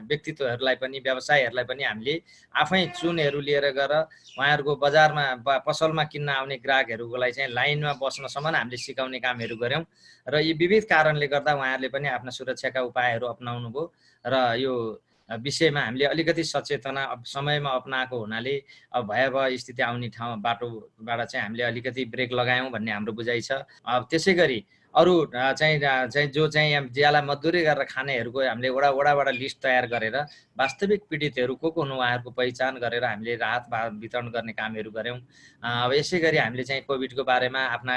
व्यक्तित्वहरूलाई पनि व्यवसायहरूलाई पनि हामीले आफै चुनहरू लिएर गएर उहाँहरूको बजारमा पसलमा किन्न आउने ग्राहकहरूको लागि चाहिँ लाइनमा बस्नसम्म हामीले सिकाउने कामहरू गऱ्यौँ र यी विविध कारणले गर्दा उहाँहरूले पनि आफ्ना सुरक्षाका उपायहरू अपनाउनु भयो र यो विषयमा हामीले अलिकति सचेतना समयमा अपनाएको हुनाले अब भयावह स्थिति आउने बाटोबाट चाहिँ हामीले अलिकति ब्रेक लगायौँ भन्ने हाम्रो बुझाइ छ। अब त्यसै गरी अरू चाहिँ जो चाहिँ ज्याला मजदुरी गरेर खानेहरूको हामीले वडाबाट लिस्ट तयार गरेर वास्तविक पीडितहरू को हुनु उहाँहरूको पहिचान गरेर हामीले राहत वितरण गर्ने कामहरू गऱ्यौँ। अब यसै गरी हामीले चाहिँ कोभिडको बारेमा आफ्ना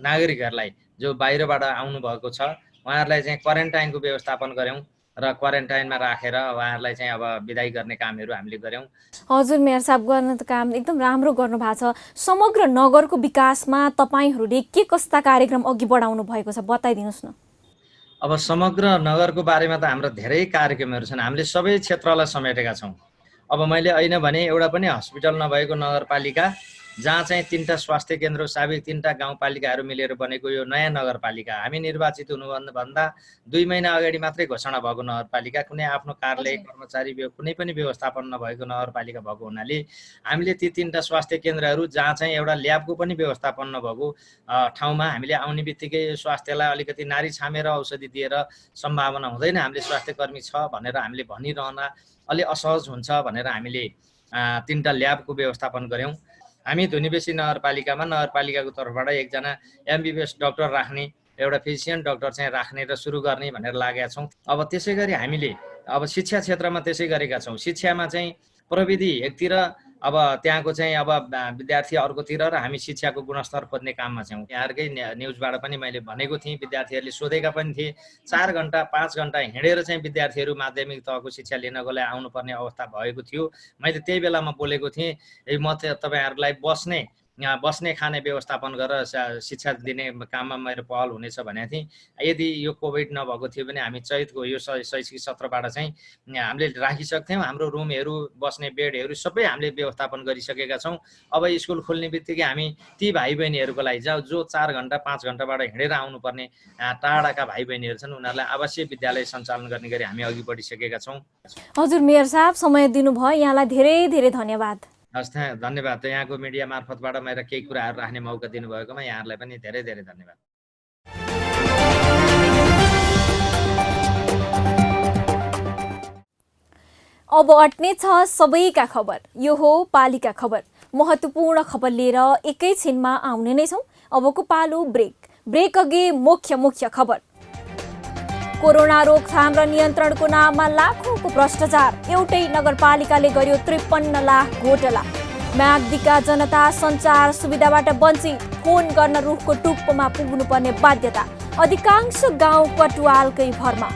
नागरिकहरूलाई जो बाहिरबाट आउनुभएको छ उहाँहरूलाई चाहिँ क्वारेन्टाइनको व्यवस्थापन गऱ्यौँ र क्वारेन्टाइनमा राखेर उहाँहरूलाई चाहिँ अब बिदाई गर्ने कामहरू हामीले गऱ्यौँ। हजुर मेयर साहब, गर्न त काम एकदम राम्रो गर्नु भएको छ। समग्र नगरको विकासमा तपाईँहरूले के कस्ता कार्यक्रम अघि बढाउनु भएको छ बताइदिनुहोस् न। अब समग्र नगरको बारेमा त हाम्रो धेरै कार्यक्रमहरू छन्, हामीले सबै क्षेत्रलाई समेटेका छौँ। अब मैले ऐन भने एउटा पनि हस्पिटल नभएको नगरपालिका जहाँ चाहिँ 3टा स्वास्थ्य केन्द्र, साबिक 3टा गाउँपालिकाहरू मिलेर बनेको यो नयाँ नगरपालिका, हामी निर्वाचित हुनुभन्दा 2 महिना अगाडि मात्रै घोषणा भएको नगरपालिका, कुनै आफ्नो कार्यालय कर्मचारी कुनै पनि व्यवस्थापन नभएको नगरपालिका भएको हुनाले हामीले ती 3टा स्वास्थ्य केन्द्रहरू जहाँ चाहिँ एउटा ल्याबको पनि व्यवस्थापन नभएको ठाउँमा हामीले आउने बित्तिकै स्वास्थ्यलाई अलिकति नारी छामेर औषधि दिएर सम्भावना हुँदैन, हामीले स्वास्थ्यकर्मी छ भनेर हामीले भनिरहँदा अलि असहज हुन्छ भनेर हामीले 3टा ल्याबको व्यवस्थापन गऱ्यौँ। हामी धुनीबेसी नगरपालिकामा नगरपालिकाको तर्फबाट एकजना MBBS डाक्टर राख्ने, एउटा फिजिसियन डाक्टर चाहिँ राख्ने र सुरु गर्ने भनेर लागेका छौँ। अब त्यसै गरी हामीले अब शिक्षा क्षेत्रमा त्यसै गरेका छौँ। शिक्षामा चाहिँ प्रविधि एकतिर, अब त्यहाँको चाहिँ अब विद्यार्थी अर्कोतिर र हामी शिक्षाको गुणस्तर खोज्ने काममा छौँ। यहाँहरूकै न्युजबाट पनि मैले भनेको थिएँ, विद्यार्थीहरूले सोधेका पनि थिए, 4 घन्टा 5 घन्टा हिँडेर चाहिँ विद्यार्थीहरू माध्यमिक तहको शिक्षा लिनको लागि आउनुपर्ने अवस्था भएको थियो। मैले त्यही बेलामा बोलेको थिएँ, म तपाईँहरूलाई बस्ने खाने व्यवस्थापन गरेर शिक्षा दिने काममा मेरो पहल हुनेछ भनेको थिएँ। यदि यो कोभिड नभएको थियो भने हामी चैतको यो शैक्षिक सत्रबाट चाहिँ हामीले राखिसक्थ्यौँ। हाम्रो रुमहरू, बस्ने बेडहरू सबै हामीले व्यवस्थापन गरिसकेका छौँ। अब स्कुल खोल्ने बित्तिकै हामी ती भाइ बहिनीहरूको लागि जो 4 घन्टा 5 घन्टाबाट हिँडेर आउनुपर्ने टाढाका भाइ बहिनीहरू छन् उनीहरूलाई आवासीय विद्यालय सञ्चालन गर्ने गरी हामी अघि बढिसकेका छौँ। हजुर मेयर साहब, समय दिनुभयो, यहाँलाई धेरै धेरै धन्यवाद। हस्, धन्यवाद। यहाँको मिडिया मार्फतबाट मेरो केही कुराहरू राख्ने मौका दिनुभएकोमा यहाँहरूलाई पनि धेरै धेरै धन्यवाद। अब अट्ने छ सबैका खबर। यो हो पालिका खबर। महत्त्वपूर्ण खबर लिएर एकैछिनमा आउने नै छौँ। अबको पालो ब्रेक अघि मुख्य खबर। कोरोना रोकथाम र नियन्त्रणको नाममा लाखौंको भ्रष्टाचार, एउटै नगरपालिकाले गर्यो 53 लाख घोटाला। म्याग्दीका जनता सञ्चार सुविधाबाट वञ्चित, फोन गर्न रुखको टुप्पोमा पुग्नुपर्ने बाध्यता। अधिकांश गाउँ कटुवालकै भरमा।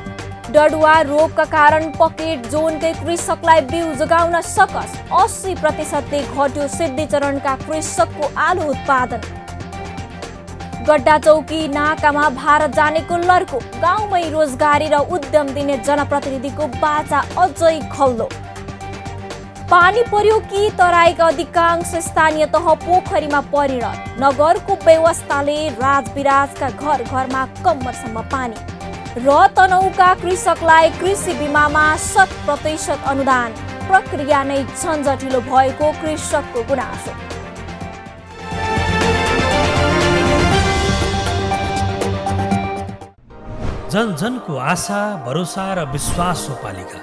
डडुवा रोगका कारण पकेट जोनकै कृषकलाई बिउ जोगाउन सकस, 80% घट्यो सिद्धिचरणका कृषकको आलु उत्पादन। गड्डा चौकी नाकामा भारत जानेको लर्को, गाउँमै रोजगारी र उद्यम दिने जनप्रतिनिधिको बाचा अझै खल्लो। पानी पर्यो कि तराईका अधिकांश स्थानीय तह पोखरीमा परिणत, नगरको व्यवस्थाले राजविराजका घर घरमा कम्मरसम्म पानी। र तनहुका कृषकलाई कृषि बिमामा 100% अनुदान, प्रक्रिया नै झन्झटिलो भएको कृषकको गुनासो। जन जनको आशा, भरोसा र विश्वास हो पालिका।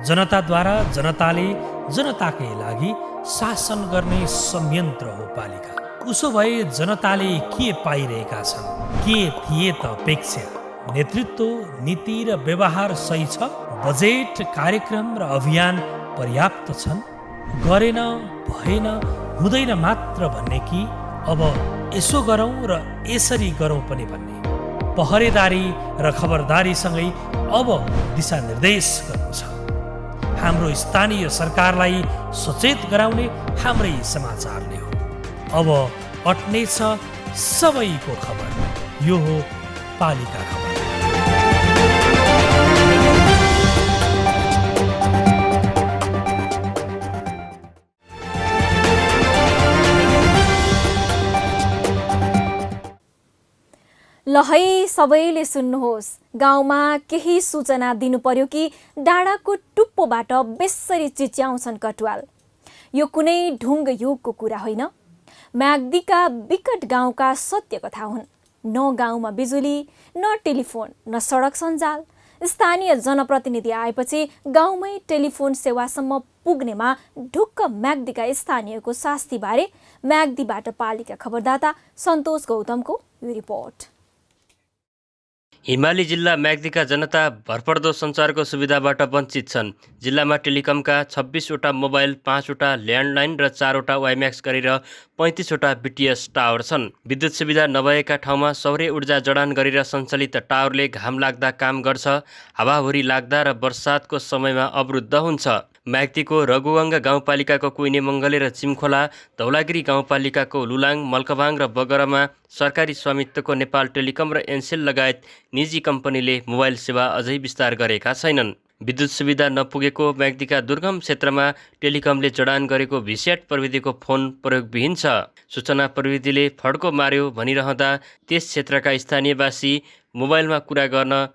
जनताद्वारा जनताले जनताकै लागि शासन गर्ने संयन्त्र हो पालिका। उसो भए जनताले के पाइरहेका छन्? के थिए त अपेक्षा? नेतृत्व, नीति र व्यवहार सही छ? बजेट, कार्यक्रम र अभियान पर्याप्त छन्? गरेन, भएन, हुँदैन मात्र भन्ने कि अब यसो गरौँ र यसरी गरौँ पनि भन्ने? पहरेदारी र खबरदारीसँगै अब दिशानिर्देश गर्नु छ। हाम्रो स्थानीय सरकारलाई सचेत गराउने हाम्रै समाचारले हो। अब अट्नेछ सबैको खबर। यो हो पालिका खबर। ल है सबैले सुन्नुहोस्, गाउँमा केही सूचना दिनु पर्यो कि डाँडाको टुप्पोबाट बेसरी चिच्याउँछन् कटुवाल। यो कुनै ढुङ्ग युगको कुरा होइन, म्याग्दीका विकट गाउँका सत्य कथा हुन्। न गाउँमा बिजुली, न टेलिफोन, न सडक सञ्जाल। स्थानीय जनप्रतिनिधि आएपछि गाउँमै टेलिफोन सेवासम्म पुग्नेमा ढुक्क म्याग्दीका स्थानीयको शास्तिबारे म्याग्दीबाट पालिका खबरदाता सन्तोष गौतमको यो रिपोर्ट। हिमाली जिल्ला म्याग्दीका जनता भरपर्दो सञ्चारको सुविधाबाट वञ्चित छन्। जिल्लामा टेलिकमका 26वटा मोबाइल, 5वटा ल्यान्डलाइन र 4वटा वाइम्याक्स गरेर 35वटा बिटिएस टावर छन्। विद्युत सुविधा नभएका ठाउँमा सौर्य ऊर्जा जडान गरेर सञ्चालित टावरले घाम लाग्दा काम गर्छ, हावाहुरी लाग्दा र बर्सातको समयमा अवरुद्ध हुन्छ। म्याग्दीको रघुवङ्ग गाउँपालिकाको कुइने मङ्गले र चिमखोला, धौलागिरी गाउँपालिकाको लुलाङ, मल्कभाङ र बगरमा सरकारी स्वामित्वको नेपाल टेलिकम र एनसेल लगायत निजी कम्पनीले मोबाइल सेवा अझै विस्तार गरेका छैनन्। विद्युत सुविधा नपुगेको म्याग्दीका दुर्गम क्षेत्रमा टेलिकमले जडान गरेको भिस्याट प्रविधिको फोन प्रयोगविहीन छ। सूचना प्रविधिले फड्को मार्यो भनिरहँदा त्यस क्षेत्रका स्थानीयवासी मोबाइलमा कुरा गर्न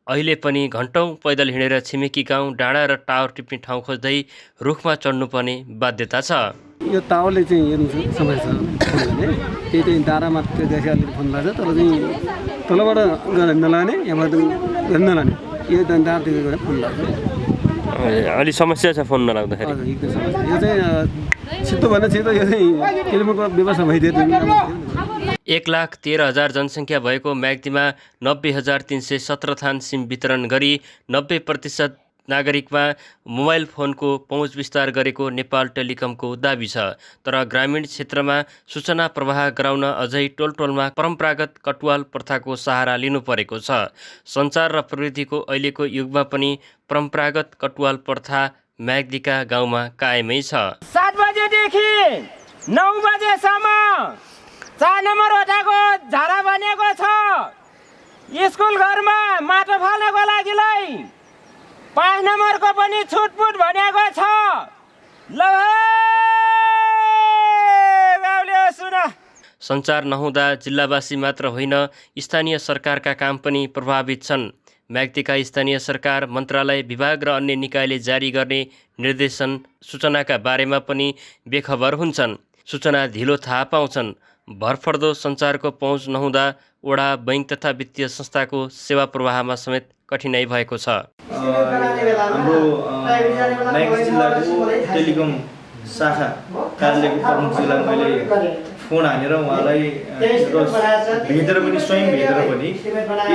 अहिले पनि घन्टौँ पैदल हिँडेर छिमेकी गाउँ, डाँडा र टावर टिप्ने ठाउँ खोज्दै रुखमा चढ्नुपर्ने बाध्यता छ। यो टावरले चाहिँ हेर्नु समय छ फोनले, त्यही चाहिँ डाँडा मात्र देखि अलिक फोन लाग्छ, तर चाहिँ तलबाट गएर नलाने, यहाँबाट नलाने, यो डाँडातिर गएर फोन लाग्छ। अलि समस्या छ फोन नलाग्दाखेरि। एकदम समस्या। यो चाहिँ छिटो भन्दा छिटो यो चाहिँ टेलिफोनको व्यवस्था भइदियो। 1,13,000 जनसङ्ख्या भएको म्याग्दीमा 90,317 थान सिम वितरण गरी 90% नागरिकमा मोबाइल फोनको पहुँच विस्तार गरेको नेपाल टेलिकमको दाबी छ। तर ग्रामीण क्षेत्रमा सूचना प्रवाह गराउन अझै टोलटोलमा परम्परागत कटुवाल प्रथाको सहारा लिनु परेको छ। सञ्चार र प्रविधिको अहिलेको युगमा पनि परम्परागत कटुवाल प्रथा म्याग्दीका गाउँमा कायमै छ। 7 बजेदेखि 9 बजेसम्म 4 नम्बर वटाको झारा बनेको छ। स्कुल घरमा माटो फाल्नको लागिलाई 5 नम्बरको पनि छुटपुट भनेको छ। ल सुन। सञ्चार नहुँदा जिल्लावासी मात्र होइन, स्थानीय सरकारका काम पनि प्रभावित छन्। म्याग्दीका स्थानीय सरकार, मन्त्रालय, विभाग र अन्य निकायले जारी गर्ने निर्देशन सूचनाका बारेमा पनि बेखबर हुन्छन्। सूचना ढिलो थाहा पाउँछन्। भरपर्दो सञ्चारको पहुँच नहुँदा वडा, बैङ्क तथा वित्तीय संस्थाको सेवा प्रवाहमा समेत कठिनाइ भएको छ। हाम्रो म्याग्दी जिल्लाको टेलिकम शाखा कार्यालयको प्रमुखजीलाई मैले फोन हानेर उहाँलाई भेटेर पनि स्वयं भेटेर पनि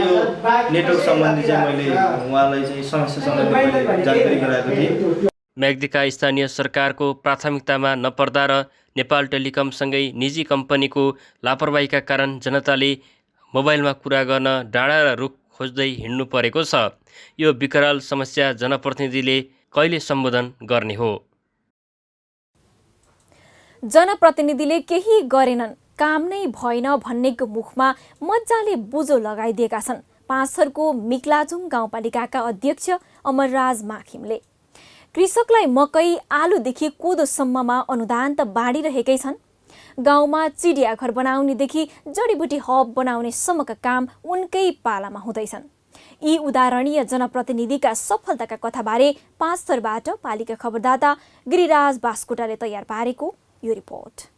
यो नेटवर्क सम्बन्धी चाहिँ मैले उहाँलाई चाहिँ समस्या सम्बन्धी मैले जानकारी गराएको थिएँ। म्याग्दीका स्थानीय सरकारको प्राथमिकतामा नपर्दा र नेपाल टेलिकमसँगै निजी कम्पनीको लापरवाहीका कारण जनताले मोबाइलमा कुरा गर्न डाँडा र रुख खोज्दै हिँड्नु परेको छ। यो विकराल समस्या जनप्रतिनिधिले कहिले सम्बोधन गर्ने हो? जनप्रतिनिधिले केही गरेनन्, काम नै भएन भन्नेको मुखमा मजाले बुझो लगाइदिएका छन् पाँचथरको मिक्लाजुङ गाउँपालिकाका अध्यक्ष अमरराज माखिमले। कृषकलाई मकै आलुदेखि कोदोसम्ममा अनुदान त बाँडिरहेकै छन्। गाउँमा चिडियाघर बनाउनेदेखि जडीबुटी हब बनाउने सम्मका काम उनकै पालामा हुँदैछन्। यी उदाहरणीय जनप्रतिनिधिका सफलताका कथाबारे पाँचथरबाट पालिका खबरदाता गिरिराज बास्कोटाले तयार पारेको यो रिपोर्ट।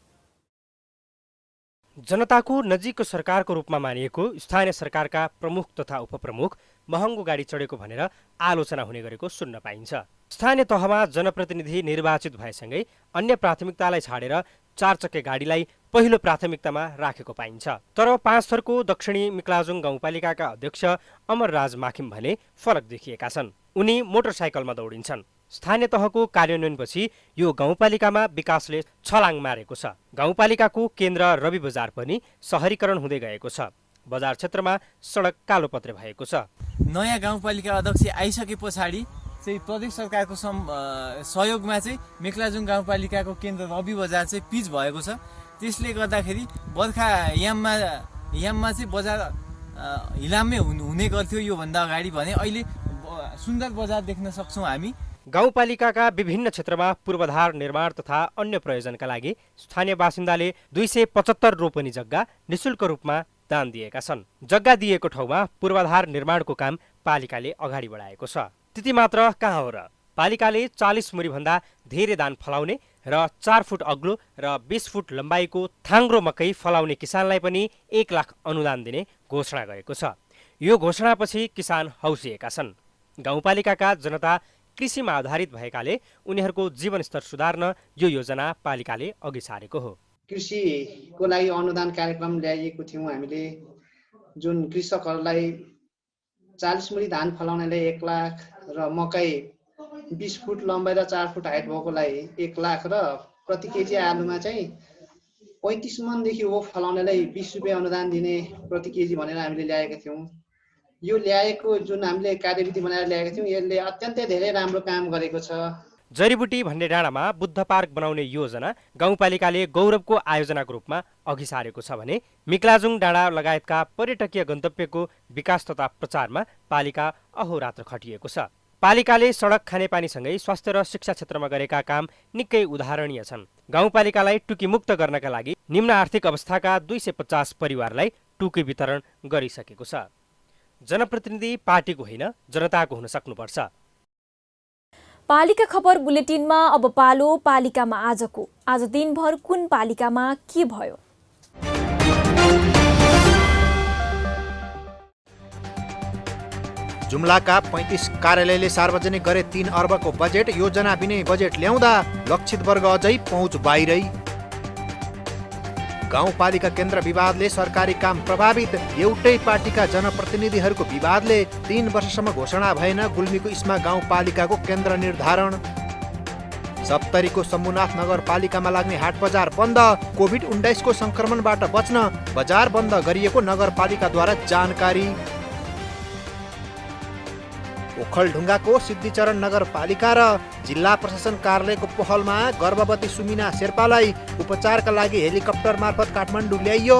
जनताको नजिकको सरकारको रूपमा मानिएको स्थानीय सरकारका प्रमुख तथा उपप्रमुख महँगो गाडी चढेको भनेर आलोचना हुने गरेको सुन्न पाइन्छ। स्थानीय तहमा जनप्रतिनिधि निर्वाचित भएसँगै अन्य प्राथमिकतालाई छाडेर 4 चक्के गाडीलाई पहिलो प्राथमिकतामा राखेको पाइन्छ। तर पाँचथरको दक्षिणी मिक्लाजुङ गाउँपालिकाका अध्यक्ष अमरराज माखिम भने फरक देखिएका छन्। उनी मोटरसाइकलमा दौडिन्छन्। स्थानीय तहको कार्यान्वयनपछि यो गाउँपालिकामा विकासले छलाङ मारेको छ। गाउँपालिकाको केन्द्र रवि बजार पनि सहरीकरण हुँदै गएको छ। बजार क्षेत्रमा सडक कालोपत्रे भएको छ। नयाँ गाउँपालिका अध्यक्ष आइसके पछाडि चाहिँ प्रदेश सरकारको सहयोगमा चाहिँ मेक्लाजुङ गाउँपालिकाको केन्द्र रवि बजार चाहिँ पिच भएको छ। त्यसले गर्दाखेरि बर्खा याममा चाहिँ बजार हिलाममै हुने गर्थ्यो योभन्दा अगाडि भने अहिले सुन्दर बजार देख्न सक्छौँ हामी। गाउँपालिकाका विभिन्न क्षेत्रमा पूर्वाधार निर्माण तथा अन्य प्रयोजनका लागि स्थानीय बासिन्दाले 275 रोपनी जग्गा निशुल्क रूपमा दान दिएका छन्। जग्गा दिएको ठाउँमा पूर्वाधार निर्माणको काम पालिकाले अगाडि बढाएको छ। त्यति मात्र कहाँ हो र, पालिकाले 40 मुरीभन्दा धेरै दान फलाउने र 4 फुट अग्लो र 20 फुट लम्बाइको थाङ्ग्रो मकै फलाउने किसानलाई पनि 1 लाख अनुदान दिने घोषणा गरेको छ। यो घोषणापछि किसान हौसिएका छन्। गाउँपालिकाका जनता कृषिमा आधारित भएकाले उनीहरूको जीवनस्तर सुधार्न यो योजना पालिकाले अघि सारेको हो। कृषिको लागि अनुदान कार्यक्रम ल्याइएको थियौँ हामीले, जुन कृषकहरूलाई 40 मुरी धान फलाउनेलाई 1 लाख र मकै 20 फुट लम्बाइ र 4 फुट हाइट भएकोलाई 1 लाख र प्रति केजी आलुमा चाहिँ 35 मनदेखि वो फलाउनेलाई 20 रुपियाँ अनुदान दिने प्रति केजी भनेर हामीले ल्याएका थियौँ। यो ल्याएको जुन हामीले कार्यविधि बनाएर ल्याएका थियौँ यसले अत्यन्तै धेरै राम्रो काम गरेको छ। जडीबुटी भन्ने डाँडामा बुद्ध पार्क बनाउने योजना गाउँपालिकाले गौरवको आयोजनाको रूपमा अघि सारेको छ भने मिक्लाजुङ डाँडा लगायतका पर्यटकीय गन्तव्यको विकास तथा प्रचारमा पालिका अहोरात्र खटिएको छ। पालिकाले सडक खानेपानीसँगै स्वास्थ्य र शिक्षा क्षेत्रमा गरेका काम निकै उदाहरणीय छन्। गाउँपालिकालाई टुकीमुक्त गर्नका लागि निम्न आर्थिक अवस्थाका 250 परिवारलाई टुकी वितरण गरिसकेको छ। जनप्रतिनिधि पार्टीको होइन जनताको हुन सक्नुपर्छ। पालिका खबर बुलेटिनमा अब पालो पालिकामा आजको। आज दिनभर कुन पालिकामा के भयो? जुम्लाका 35 कार्यालयले सार्वजनिक गरे 3 अर्बको बजेट। योजना बिनै बजेट ल्याउँदा लक्षित वर्ग अझै पहुँच बाहिरै। गाउँपालिका केन्द्र विवादले सरकारी काम प्रभावित। एउटै पार्टीका जनप्रतिनिधिहरूको विवादले 3 वर्षसम्म घोषणा भएन गुल्मीको इस्मा गाउँपालिकाको केन्द्र निर्धारण। सप्तरीको शम्भुनाथ नगरपालिकामा लाग्ने हाट बजार बन्द। कोभिड-19 को संक्रमणबाट बच्न बजार बन्द गरिएको नगरपालिकाद्वारा जानकारी। ओखलढुङ्गाको सिद्धिचरण नगरपालिका र जिल्ला प्रशासन कार्यालयको पहलमा गर्भवती सुमिना शेर्पालाई उपचारका लागि हेलिकप्टर मार्फत काठमाडौँ ल्याइयो।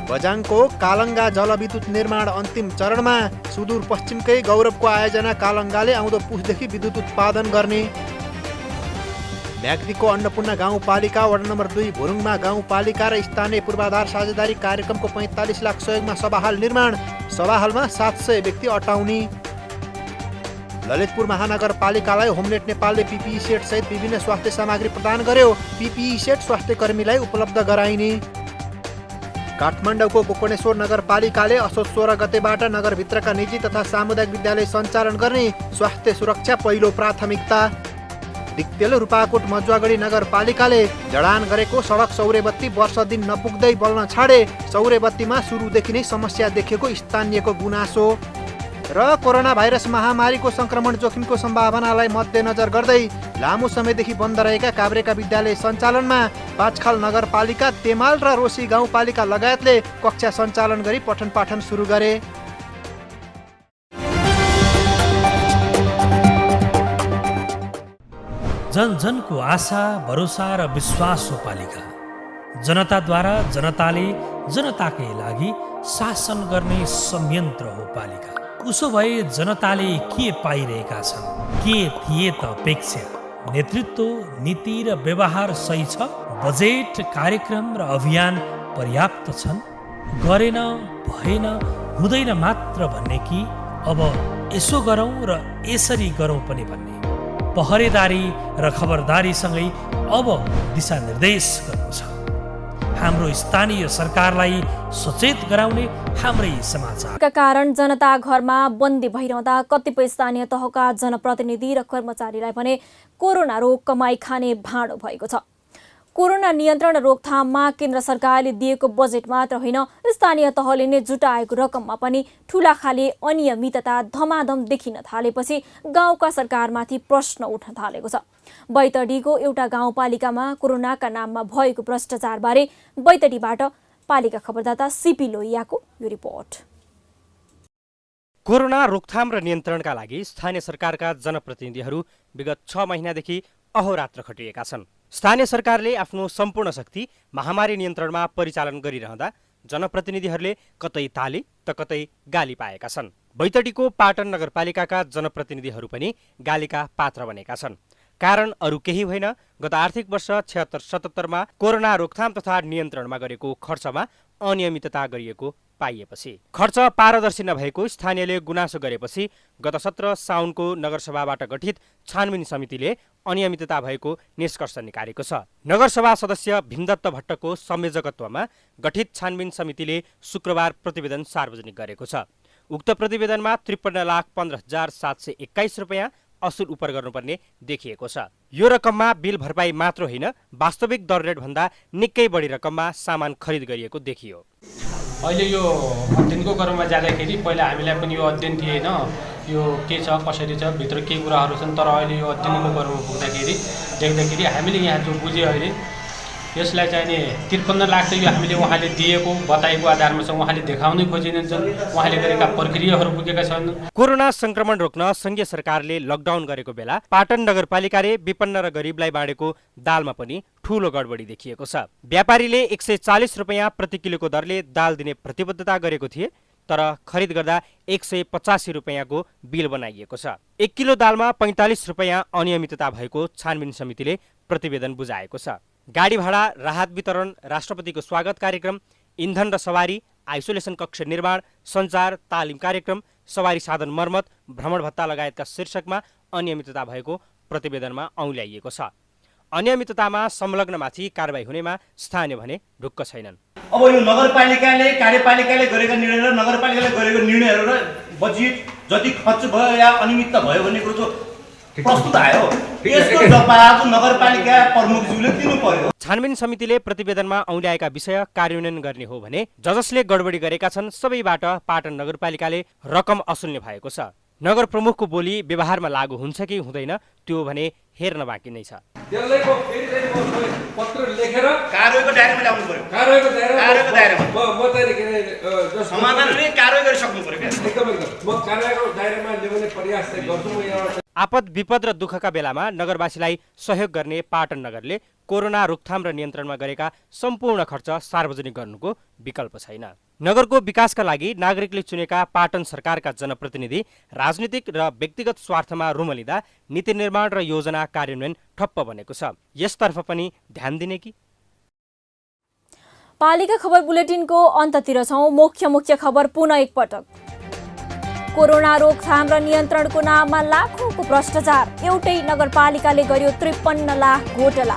बझाङको कालङ्गा जलविद्युत निर्माण अन्तिम चरणमा। सुदूरपश्चिमकै गौरवको आयोजना कालङ्गाले आउँदो पुसदेखि विद्युत उत्पादन गर्ने। म्याग्दीको अन्नपूर्ण गाउँपालिका वडा नम्बर 2 भुरुङमा गाउँपालिका र स्थानीय पूर्वाधार साझेदारी कार्यक्रमको 45 लाख सहयोगमा सभाहाल निर्माण। सभाहालमा 700 व्यक्ति अटाउने। ललितपुर महानगरपालिकालाई होमनेट नेपालले PPE सेट सहित विभिन्न स्वास्थ्य सामग्री प्रदान गर्यो। PPE सेट स्वास्थ्य कर्मीलाई उपलब्ध गराइने। काठमाडौँको गोकर्णेश्वर नगरपालिकाले असोज 16 गतेबाट नगरभित्रका निजी तथा सामुदायिक विद्यालय सञ्चालन गर्ने। स्वास्थ्य सुरक्षा पहिलो प्राथमिकता। दिक्तेल रूपाकोट मजुवागढी नगरपालिकाले जडान गरेको सडक सौरेबत्ती वर्ष दिन नपुग्दै बल्न छाडे। सौरेबत्तीमा सुरुदेखि नै समस्या देखेको स्थानीयको गुनासो। र कोरोना भाइरस महामारीको संक्रमण जोखिमको सम्भावनालाई मध्यनजर गर्दै लामो समयदेखि बन्द रहेका काभ्रेका विद्यालय सञ्चालनमा पाँचखाल नगरपालिका, तेमाल र रोसी गाउँपालिका लगायतले कक्षा सञ्चालन गरी पठन पाठन सुरु गरे। जन जनको आशा, भरोसा र विश्वास हो पालिका। जनताद्वारा जनताले जनताकै लागि शासन गर्ने संयन्त्र हो पालिका। उसो भए जनताले के पाइरहेका छन्? के थिए त अपेक्षा? नेतृत्व, नीति र व्यवहार सही छ? बजेट, कार्यक्रम र अभियान पर्याप्त छन्? गरेन, भएन, हुँदैन मात्र भन्ने कि अब यसो गरौँ र यसरी गरौँ पनि भन्ने? पहरेदारी र खबरदारीसँगै अब दिशानिर्देश गर्नु छ। हाम्रो स्थानीय सरकारलाई सचेत गराउने हाम्रै समाचार। का कारण जनता घरमा बन्दी भइरहँदा कतिपय स्थानीय तहका जनप्रतिनिधि र कर्मचारीलाई भने कोरोना रोग कमाई खाने भाँडो भएको छ। कोरोना नियन्त्रण रोकथाममा केन्द्र सरकारले दिएको बजेट मात्र होइन, स्थानीय तहले नै जुटाएको रकममा पनि ठूला खाले अनियमितता धमाधम देखिन थालेपछि गाउँका सरकारमाथि प्रश्न उठ्न थालेको छ। बैतडीको एउटा गाउँपालिकामा कोरोनाका नाममा भएको भ्रष्टाचारबारे बैतडीबाट पालिका खबरदाता सीपी लोहियाको यो रिपोर्ट। कोरोना रोकथाम र नियन्त्रणका लागि स्थानीय सरकारका जनप्रतिनिधिहरू विगत 6 महिनादेखि अहोरात्र खटिएका छन्। स्थानीय सरकारले आफ्नो सम्पूर्ण शक्ति महामारी नियन्त्रणमा परिचालन गरिरहँदा जनप्रतिनिधिहरूले कतै ताली त कतै गाली पाएका छन्। बैतडीको पाटन नगरपालिकाका जनप्रतिनिधिहरू पनि गालीका पात्र बनेका छन्। कारण अरू केही होइन, गत आर्थिक वर्ष 76-77मा कोरोना रोकथाम तथा नियन्त्रणमा गरेको खर्चमा अनियमितता गरिएको पाइएपछि खर्च पारदर्शी नभएको स्थानीयले गुनासो गरेपछि गत 17 साउनको नगरसभाबाट गठित छानबिन समितिले अनियमितता भएको निष्कर्ष निकालेको छ। नगरसभा सदस्य भीमदत्त भट्टको संयोजकत्वमा गठित छानबिन समितिले शुक्रबार प्रतिवेदन सार्वजनिक गरेको छ। उक्त प्रतिवेदनमा 53,15,721 रुपियाँ असुल उपर गर्नुपर्ने देखिएको छ। यो रकममा बिल भरपाई मात्र होइन, वास्तविक दर रेट भन्दा निकै बढी रकममा सामान खरिद गरिएको देखियो। अहिले यो अध्ययनको क्रममा जाँदाखेरि पहिला हामीलाई पनि यो अध्ययन थिएन, यो के छ कसरी छ भित्र के कुराहरू छन्, तर अहिले यो अध्ययनको क्रममा पुग्दाखेरि देख्दाखेरि हामीले यहाँ जो बुझ्यो अहिले यसलाई चाहिँ नि 53 लाख चाहिँ यो हामीले उहाँले दिएको बताएको आधारमा छ, उहाँले देखाउनै खोजिन्छन्, उहाँले गरेका प्रक्रियाहरू पुगेका छन्। कोरोना संक्रमण रोक्न संघीय सरकारले लकडाउन गरेको बेला पाटन नगरपालिकाले विपन्न र गरिबलाई बाँडेको दालमा पनि ठूलो गडबडी देखिएको छ। व्यापारीले 140 रुपियाँ प्रति किलोको दरले दाल दिने प्रतिबद्धता गरेको थिए, तर खरिद गर्दा 185 रुपियाँको बिल बनाइएको छ। 1 किलो दालमा 45 रुपियाँ अनियमितता भएको छानबिन समितिले प्रतिवेदन बुझाएको छ। गाडी भाडा, राहत वितरण, राष्ट्रपतिको स्वागत कार्यक्रम, इन्धन र सवारी, आइसोलेसन कक्ष निर्माण, सञ्चार, तालिम कार्यक्रम, सवारी साधन मर्मत, भ्रमण भत्ता लगायतका शीर्षकमा अनियमितता भएको प्रतिवेदनमा औँल्याइएको छ। अनियमिततामा संलग्नमाथि कारबाही हुनेमा स्थानीय भने ढुक्क छैनन्। अब यो नगरपालिकाले कार्यपालिकाले गरेका निर्णय र नगरपालिकाले गरेको निर्णयहरू र बजेट जति खर्च भयो या अनियमितता भयो भन्ने कुरो चाहिँ प्रस्तुत आयो, यसको जवाब नगरपालिका प्रमुखज्यूले दिनु पर्यो। छानबिन समितिले प्रतिवेदनमा औँल्याएका विषय कार्यान्वयन गर्ने हो भने जसले गडबडी गरेका छन् सबैबाट पाटन नगरपालिकाले रकम असुल्ने भएको छ। नगर प्रमुखको बोली व्यवहारमा लागू हुन्छ कि हुँदैन त्यो भने हेर्न बाँकी नै छ। पत्र लेखेर कारबाहीको दायरामा ल्याउनु पर्यो। कारबाहीको दायरामा म चाहिँ समाधानले कारबाही गरिसक्नु पर्यो। एकदम म कारबाहीको दायरामा ल्याउने प्रयास चाहिँ गर्छु। म यहाँ आपद विपद र दुःखका बेलामा नगरवासीलाई सहयोग गर्ने पाटन नगरले कोरोना रोकथाम र नियन्त्रणमा गरेका सम्पूर्ण खर्च सार्वजनिक गर्नुको विकल्प छैन। नगरको विकासका लागि नागरिकले चुनेका पाटन सरकारका जनप्रतिनिधि राजनीतिक र व्यक्तिगत स्वार्थमा रुमलिँदा नीति निर्माण र योजना कार्यान्वयन ठप्प बनेको छ। यसतर्फ पनि ध्यान दिने कि? पालिका खबर बुलेटिनको अन्ततिर छौं। मुख्य खबर पुनः एकपटक। कोरोना रोकथाम र नियन्त्रणको नाममा लाखौंको भ्रष्टाचार। एउटै नगरपालिकाले गर्यो 53 लाख घोटाला।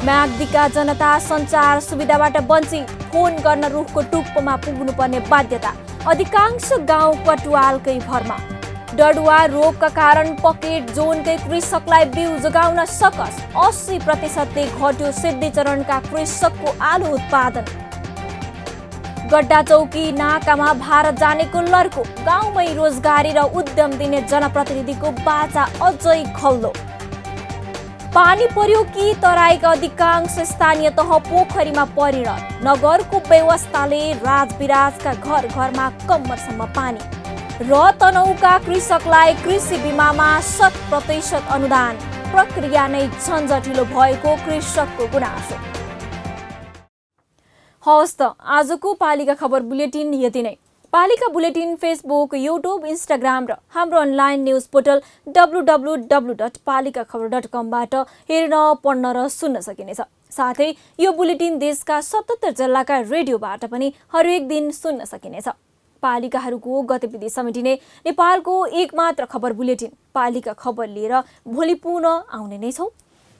म्याग्दीका जनता सञ्चार सुविधाबाट वञ्चित, फोन गर्न रुखको टुप्पोमा पुग्नुपर्ने बाध्यता। अधिकांश गाउँ कटुवालकै भरमा। डडुवा रोगका कारण पकेट जोनकै कृषकलाई बिउ जोगाउन सकस। 80% घट्यो सिद्धिचरणका कृषकको आलु उत्पादन। गड्डा चौकी नाकामा भारत जानेको लर्को। गाउँमै रोजगारी र उद्यम दिने जनप्रतिनिधिको बाचा अझै खल्लो। पानी पर्यो कि तराईका अधिकांश स्थानीय तह पोखरीमा परिणत। नगरको व्यवस्थाले राजविराजका घर घरमा कम्मरसम्म पानी। र तनहुका कृषकलाई कृषि बिमामा 100% अनुदान। प्रक्रिया नै झन्झटिलो भएको कृषकको गुनासो। हवस् त आजको पालिका खबर बुलेटिन यति नै। पालिका बुलेटिन फेसबुक, युट्युब, इन्स्टाग्राम र हाम्रो अनलाइन न्युज पोर्टल www.palikakhbar.com-बाट हेर्न, पढ्न र सुन्न सकिनेछ। साथै यो बुलेटिन देशका 77 जिल्लाका रेडियोबाट पनि हरेक दिन सुन्न सकिनेछ। पालिकाहरूको गतिविधि समेटिने नेपालको एकमात्र खबर बुलेटिन पालिका खबर लिएर भोलि पुनः आउने नै छौँ।